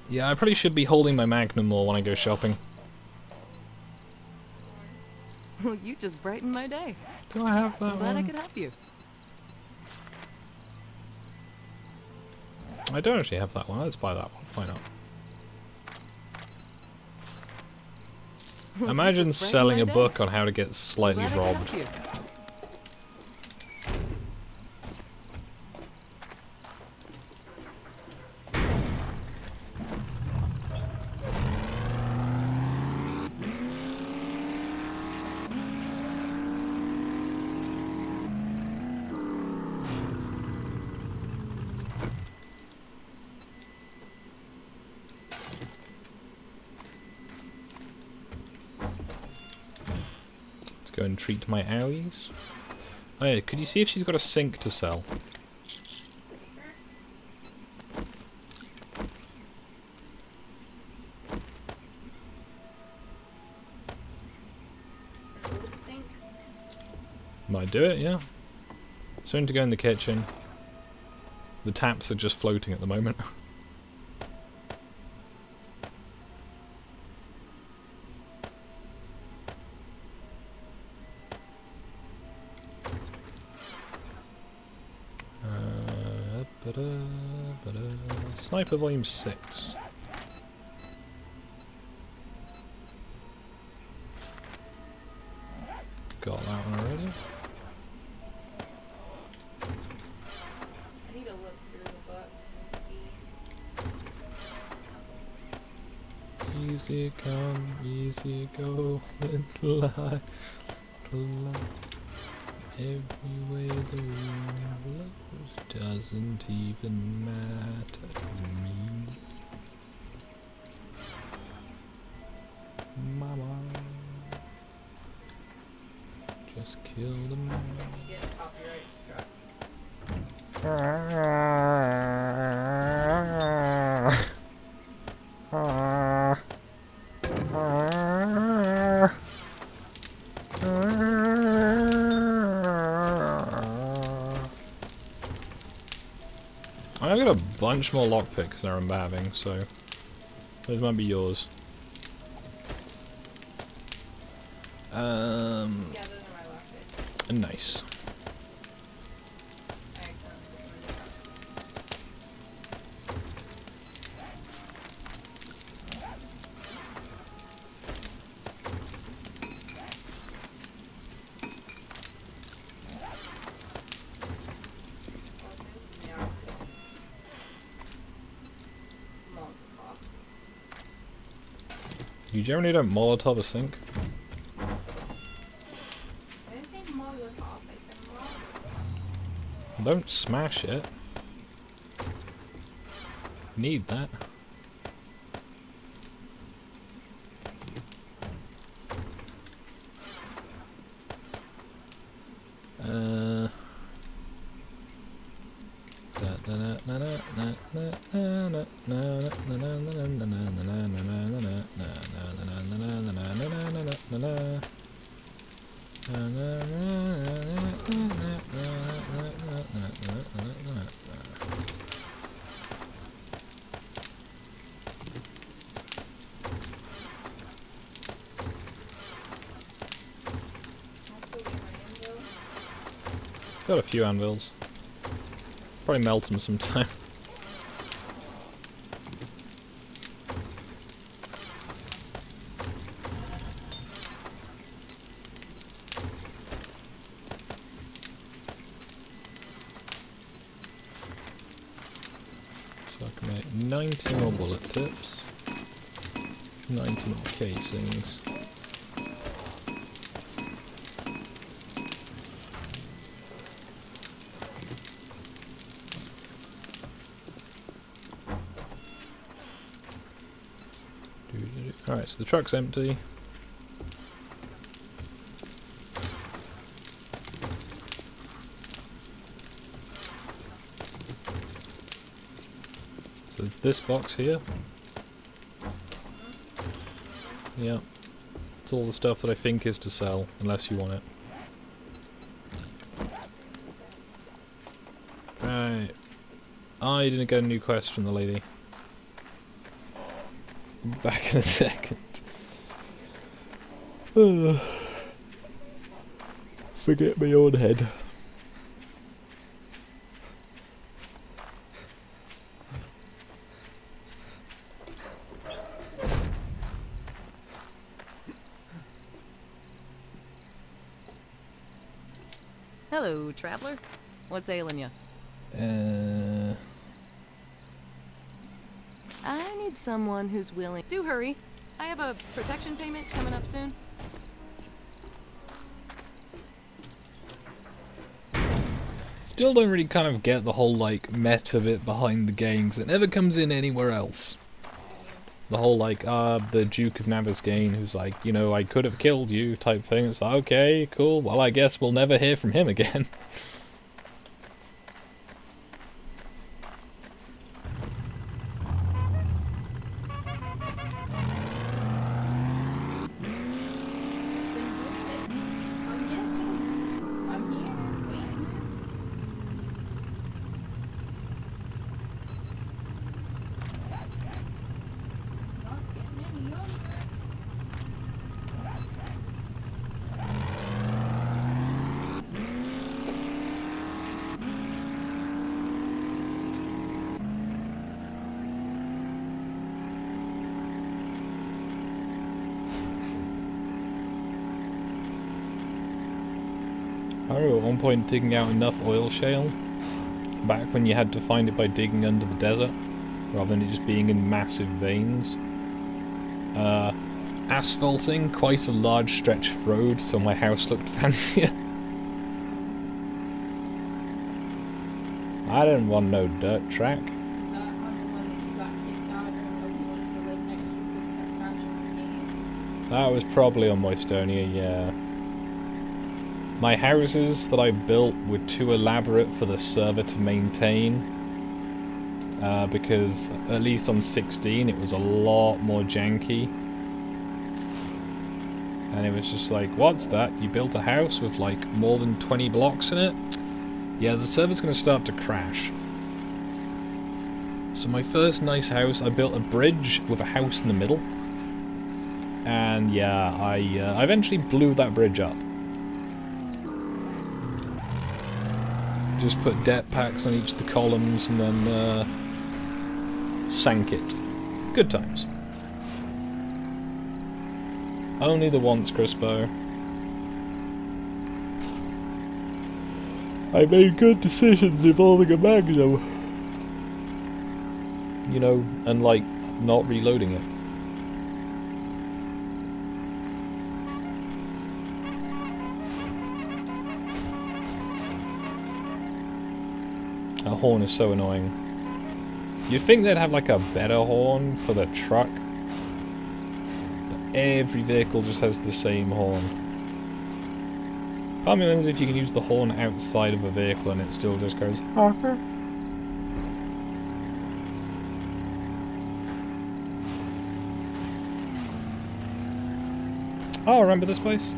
Yeah, I probably should be holding my Magnum more when I go shopping. Well, you just brightened my day. Do I have that I'm glad I one? could help you. I don't actually have that one. Let's buy that one. Why not? Imagine Just brightened selling my a day. book on how to get slightly Glad I could robbed. help you. Let's go and treat my owies. Oh yeah, could you see if she's got a sink to sell? Food sink. Might do it, yeah. Soon to go in the kitchen. The taps are just floating at the moment. Sniper Volume 6. Got that one already. I need to look through the books and see. Easy come, easy go, little life, little life. Every way the wind blows doesn't even matter to me. Mama, just kill the man. You get copyright struck. I've got a bunch more lockpicks than I remember having, so those might be yours. Yeah, those are my lockpicks. Nice. I accidentally put them in the yeah. Molotov. You generally don't Molotov a sink? I didn't say Molotov, I said Molotov. Don't smash it. Need that. Got a few anvils. Probably melt them sometime. So I can make 90 more bullet tips, 90 more casings. Alright, so the truck's empty. There's this box here. Yeah. It's all the stuff that I think is to sell, unless you want it. Right. I didn't get a new quest from the lady. Back in a second. Forget my own head. Hello, traveler. What's ailing you? I need someone who's willing. Do hurry. I have a protection payment coming up soon. Still don't really kind of get the whole, like, meta bit behind the game, 'cause it never comes in anywhere else. The whole, like, the Duke of Navisgain, who's like, you know, I could have killed you type thing. It's like, okay, cool, well, I guess we'll never hear from him again. I remember at one point digging out enough oil shale, back when you had to find it by digging under the desert, rather than it just being in massive veins. Asphalting quite a large stretch of road so my house looked fancier. I didn't want no dirt track. Is that on the one that you got kicked out or you wanted to live next to kept crashing the game? That was probably on Moistonia, yeah. My houses that I built were too elaborate for the server to maintain, because at least on 16 it was a lot more janky. And it was just like, what's that? You built a house with like more than 20 blocks in it? Yeah, the server's going to start to crash. So my first nice house, I built a bridge with a house in the middle. And yeah, I eventually blew that bridge up. Just put depth packs on each of the columns and then sank it. Good times. Only the once, Crispo. I made good decisions involving a Magnum. You know, and like, not reloading it. That horn is so annoying. You'd think they'd have like a better horn for the truck. But every vehicle just has the same horn. Part of me wonders if you can use the horn outside of a vehicle and it still just goes. Oh, remember this place?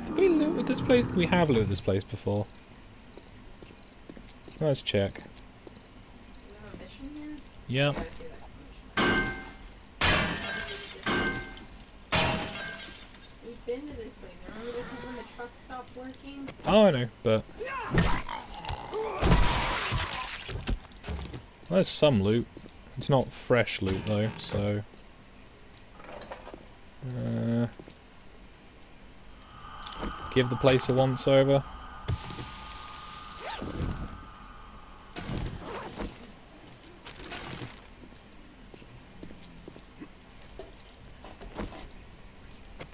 Did we loot this place? We have looted this place before. Let's check. Do you have a mission here? Yeah. Gotta do that mission. We've been to this place. Remember this is when the truck stopped working? Oh, I know, but... There's some loot. It's not fresh loot, though, so... Give the place a once-over.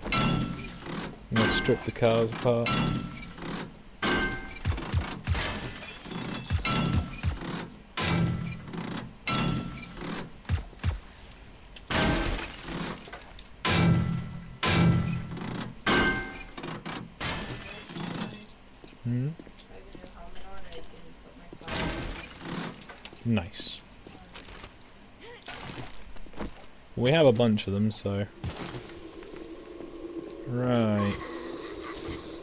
I'm gonna strip the cars apart. Nice. We have a bunch of them, so... Right.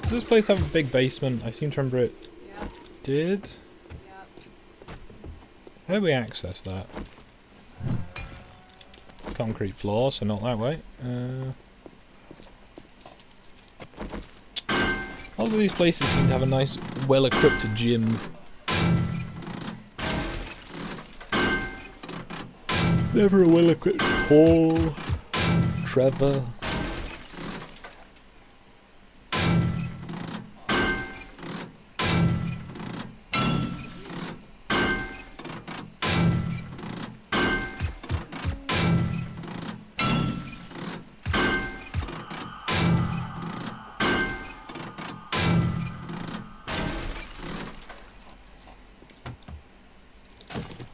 Does this place have a big basement? I seem to remember it Yep. did. Yep. How do we access that? Concrete floor, so not that way. Lots of these places seem to have a nice, well-equipped gym. Never a well-equipped hall. Trevor.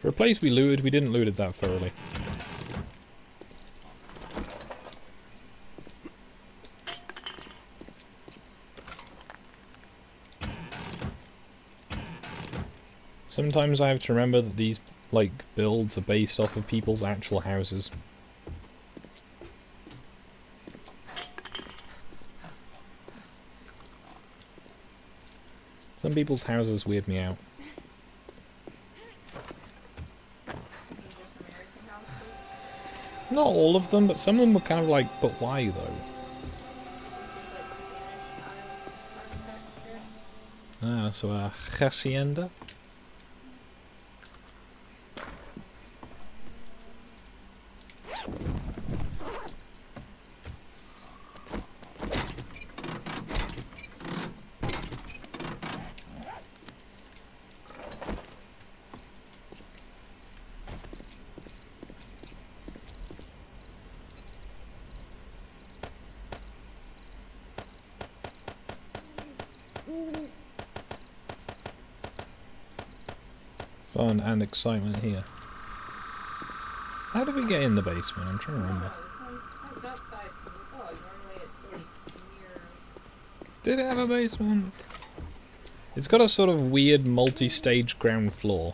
For a place we looted, we didn't loot it that thoroughly. Sometimes I have to remember that these, like, builds are based off of people's actual houses. Some people's houses weird me out. Not all of them, but some of them were kind of like, but why though? Ah, so a hacienda? Fun and excitement here. How did we get in the basement? I'm trying to remember. It's outside. Oh, normally it's like near. Did it have a basement? It's got a sort of weird multi-stage ground floor.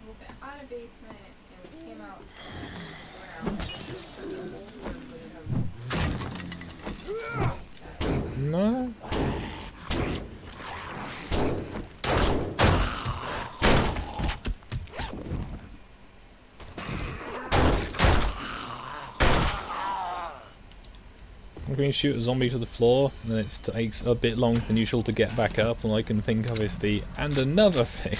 Well, if it had a basement and we came out around, No? I'm going to shoot a zombie to the floor, and then it takes a bit longer than usual to get back up, and all I can think of is the "and another thing."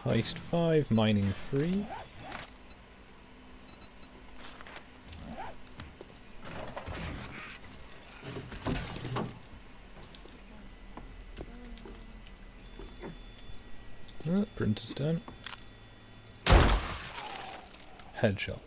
Heist 5, mining 3. Oh, printer's done. Headshot.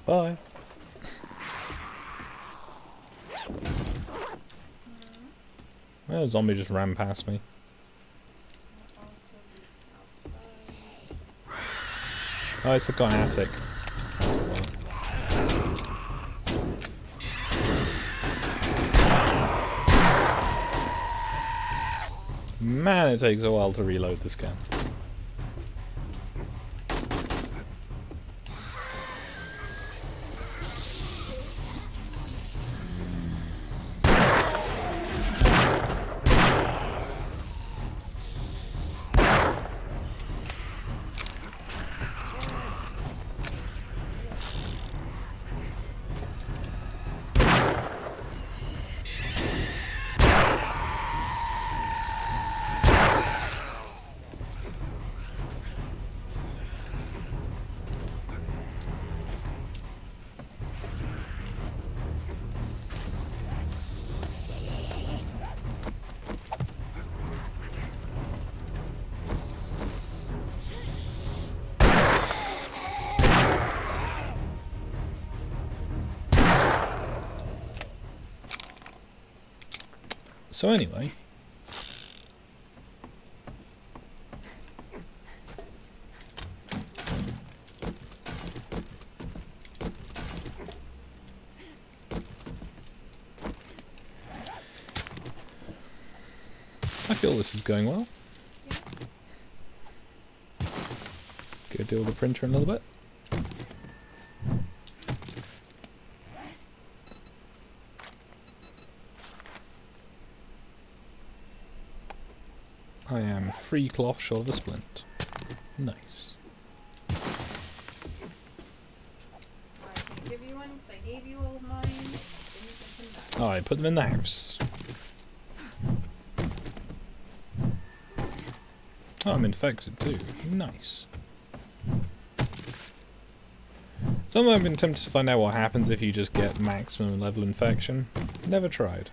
Bye. Well, a zombie just ran past me. Oh, it's got an attic. Man, it takes a while to reload this gun. So anyway. I feel this is going well. Go deal with the printer in a little bit. I am 3 cloth short of a splint. Nice. I can't give you one because I gave you all of mine. Didn't get them back. Oh, I put them in the house. Oh, I'm infected too. Nice. Somewhere I've been tempted to find out what happens if you just get maximum level infection. Never tried.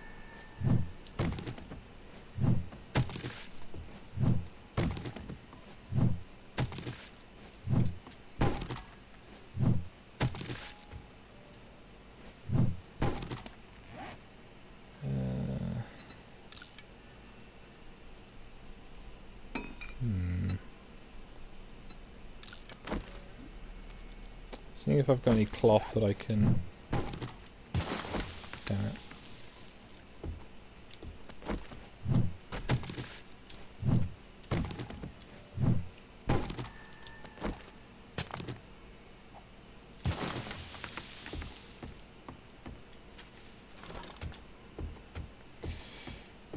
Seeing if I've got any cloth that I can... Damn it.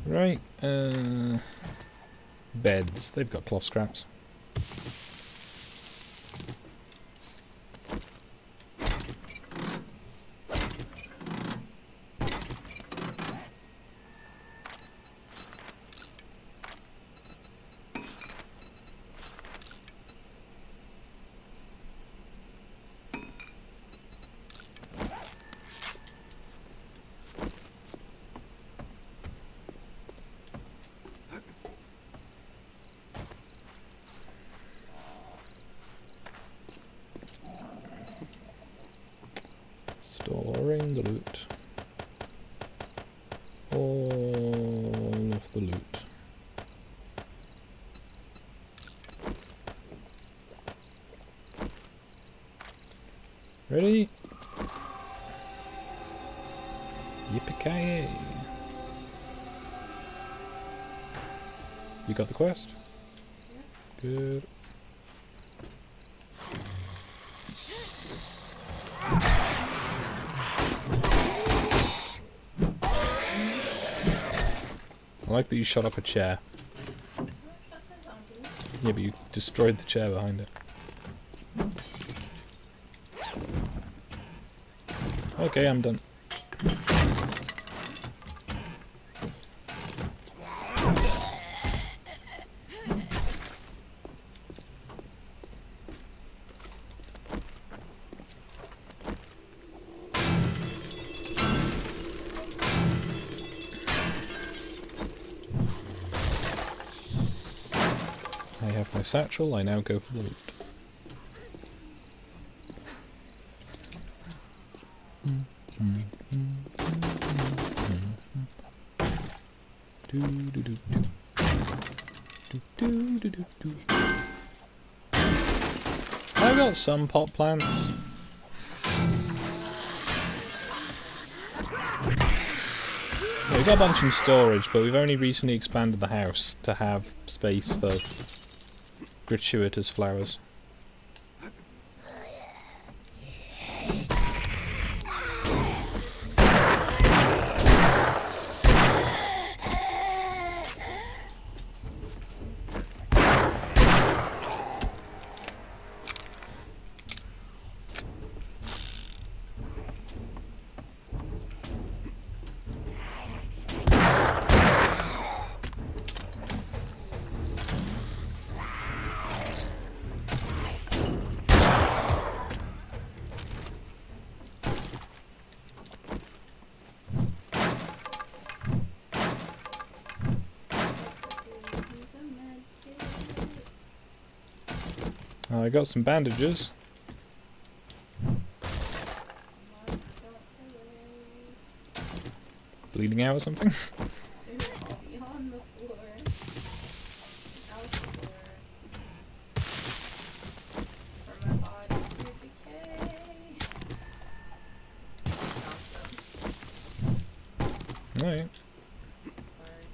Right, beds. They've got cloth scraps. Storing the loot. All of the loot. Ready? Yippee-ki-yay. You got the quest? Yeah. Good. I like that you shot up a chair. Don't trust the zombies. Yeah, but you destroyed the chair behind it. Okay, I'm done. I have my satchel, I now go for the loot. I've got some pot plants. Yeah, we've got a bunch in storage, but we've only recently expanded the house to have space for gratuitous flowers. I got some bandages. Bleeding out or something? Alright. Sorry.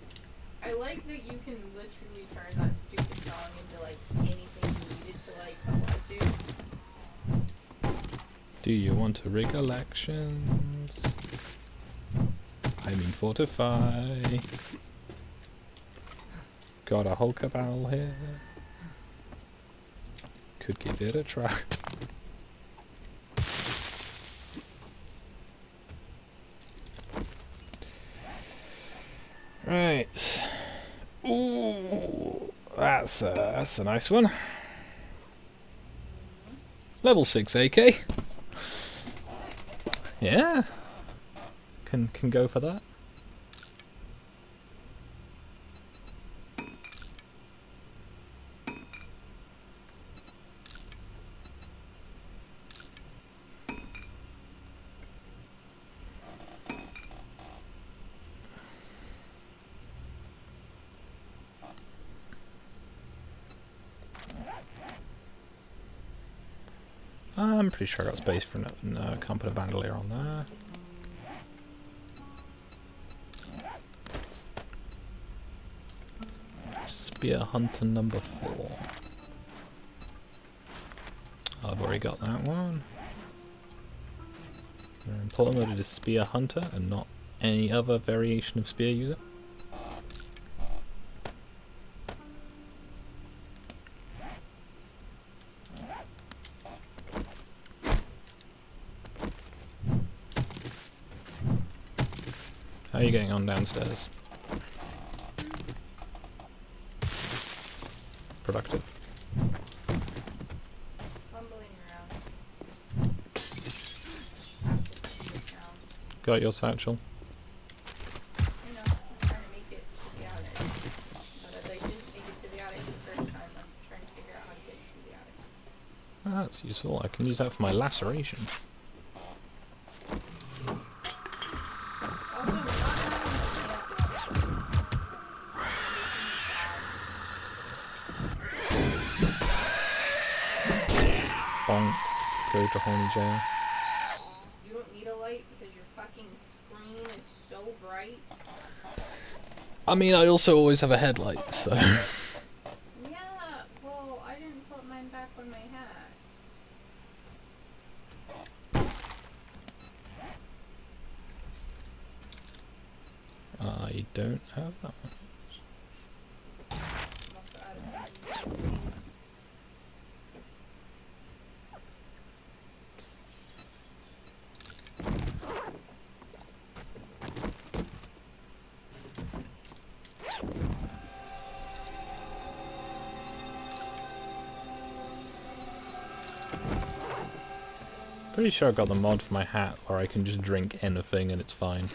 I like that you can literally turn that stupid song into like anything you need it to like apply to. Do you want to rig elections? I mean fortify. Got a whole cabal here. Could give it a try. Right. Ooh, that's a nice one. Level 6 AK. Yeah. Can go for that. I'm pretty sure I got space for no, can't put a bandolier on there. Spear Hunter number 4. I've already got that one. Important that it is Spear Hunter and not any other variation of spear user. How are you getting on downstairs? Productive. Fumbling around. Got your satchel? I know, I'm trying to make it to the attic. But as I didn't make it to the attic the first time, I'm trying to figure out how to get to the attic. Ah, that's useful. I can use that for my laceration. Also, not Bonk. Go to horny jail. you don't need a light because your fucking screen is so bright. I mean, I also always have a headlight, so... Yeah, well, I didn't put mine back on my hat. I don't have that one. Must have added that. Pretty sure I got the mod for my hat where I can just drink anything and it's fine.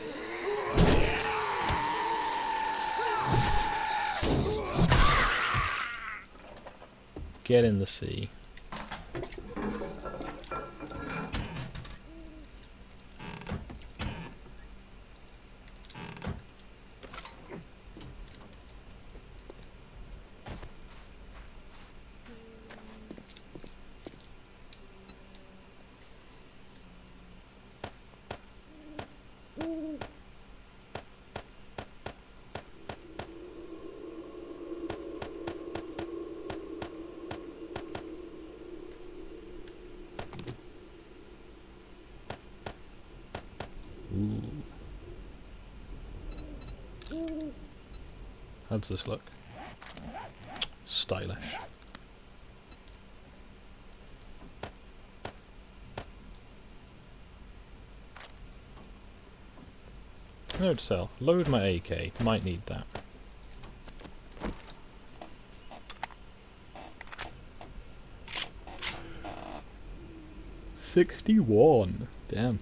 Get in the sea. How does this look? Stylish. Note to self, load my AK, might need that. $61. Damn.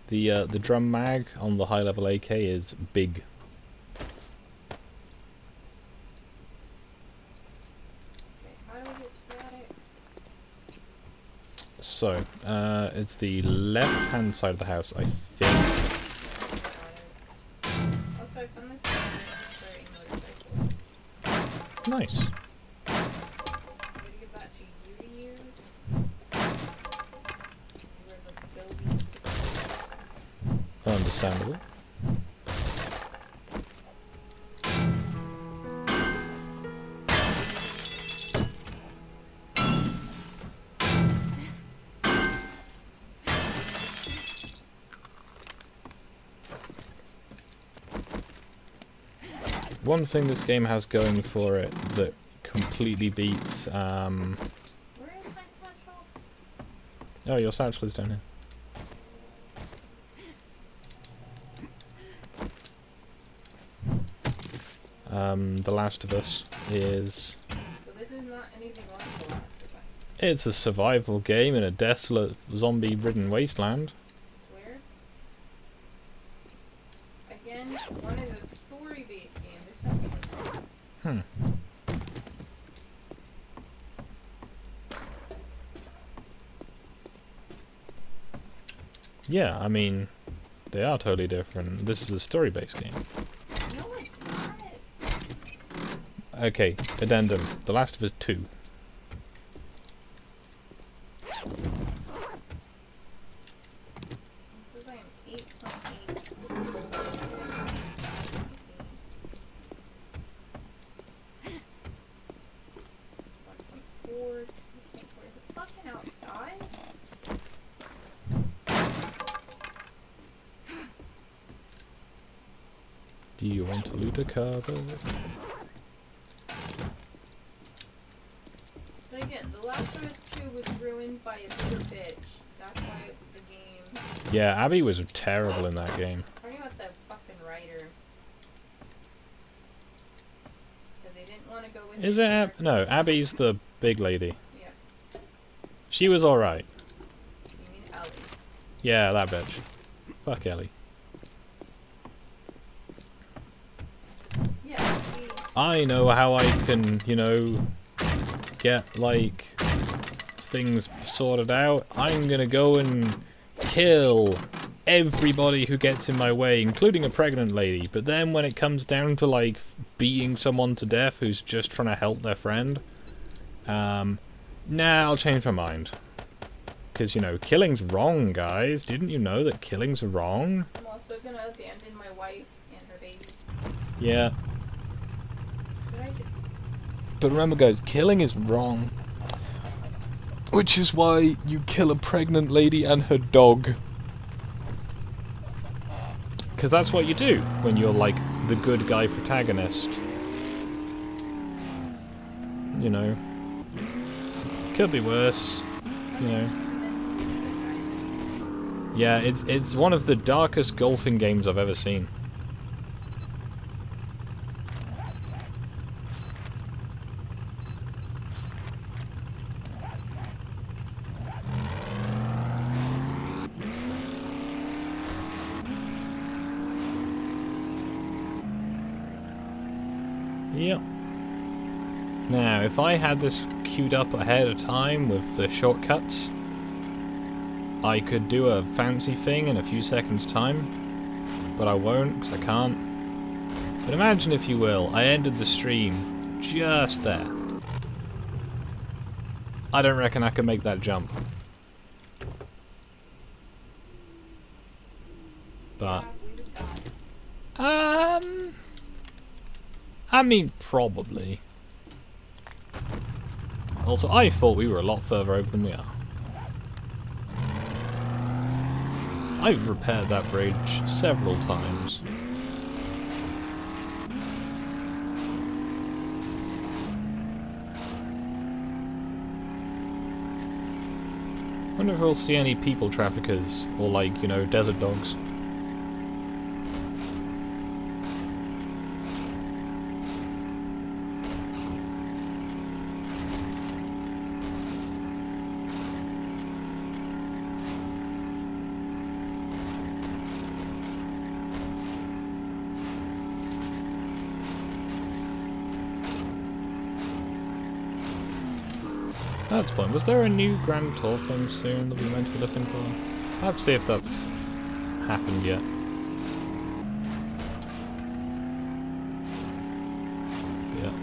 The drum mag on the high level AK is big. Okay, how do we get to the attic? So, it's the left hand side of the house, I think. Also, I found this starting motorcycle. Nice. I'm gonna give that to use. Where the building. understandable. One thing this game has going for it that completely beats, Where is my satchel? Oh, your satchel is down here. The Last of Us is... So this is not anything like The Last of Us. It's a survival game in a desolate, zombie-ridden wasteland. It's weird. Again, one of the story-based games. There's something wrong. Yeah, I mean, they are totally different. This is a story-based game. No, it's not. Okay, addendum. The Last of Us 2. This is like an 8.8. 1.4. 2.4. Is it fucking outside? Do you want to loot a cover? But again, The Last of Us 2 was ruined by a bitter bitch. That's why the game... Yeah, Abby was terrible in that game. Talking about the fucking writer. Because they didn't want to go with... Is it No, Abby's the big lady. Yes. She was alright. You mean Ellie. Yeah, that bitch. Fuck Ellie. Yeah, she... I know how I can, you know, get, like, things sorted out. I'm gonna go and kill everybody who gets in my way, including a pregnant lady. But then when it comes down to, like, beating someone to death who's just trying to help their friend, nah, I'll change my mind. Because, you know, killing's wrong, guys. Didn't you know that killing's wrong? I'm also gonna abandon my wife and her baby. Yeah. But I should... But remember, guys, killing is wrong. Which is why you kill a pregnant lady and her dog. Because that's what you do when you're, like, the good guy protagonist. You know. Could be worse. You know. Yeah, it's one of the darkest golfing games I've ever seen. Yep. Now, if I had this queued up ahead of time with the shortcuts, I could do a fancy thing in a few seconds' time, but I won't, because I can't. But imagine, if you will, I ended the stream just there. I don't reckon I can make that jump. But, I mean, probably. Also, I thought we were a lot further over than we are. I've repaired that bridge several times. I wonder if we'll see any people traffickers, or like, you know, desert dogs. That's the point. Was there a new Grand Tour thing soon that we were meant to be looking for? I'll have to see if that's happened yet. Yeah.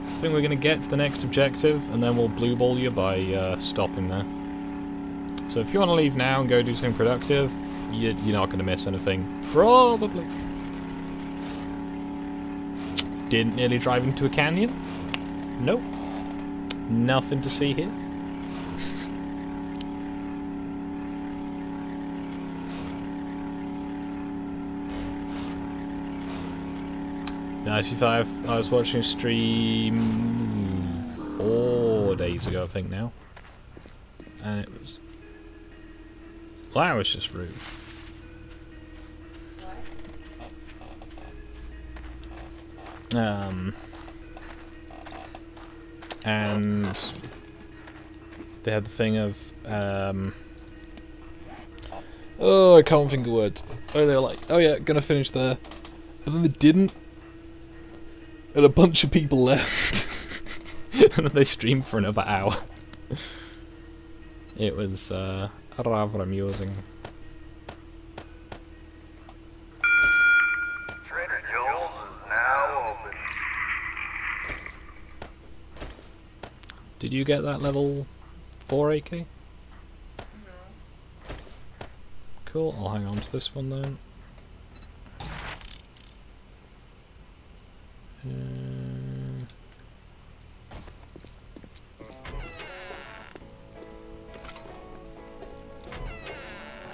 I think we're going to get to the next objective, and then we'll blue ball you by stopping there. So if you want to leave now and go do something productive, you're not going to miss anything. Probably. Didn't nearly drive into a canyon? Nope. Nothing to see here. Actually, I was watching a stream 4 days ago, I think now, and it was. Well, that was just rude. And they had the thing of oh, I can't think of words. Oh, they were like, oh yeah, gonna finish there, but then they didn't. And a bunch of people left. And then they streamed for another hour. It was rather amusing. Trader Joel's is now open. Did you get that level 4 AK? No. Cool, I'll hang on to this one then.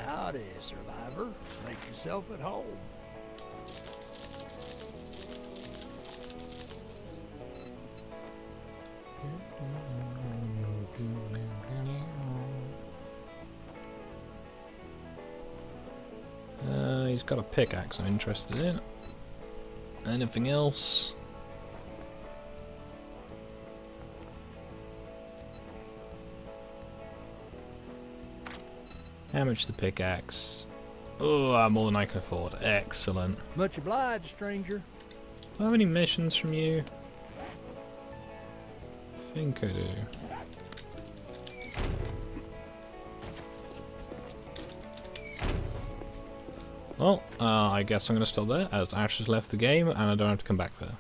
Howdy, survivor. Make yourself at home. He's got a pickaxe I'm interested in. Anything else? How much the pickaxe? Oh, more than I can afford. Excellent. Much obliged, stranger. Do I have any missions from you? I think I do. Well, I guess I'm going to stop there, as Ash has left the game, and I don't have to come back there.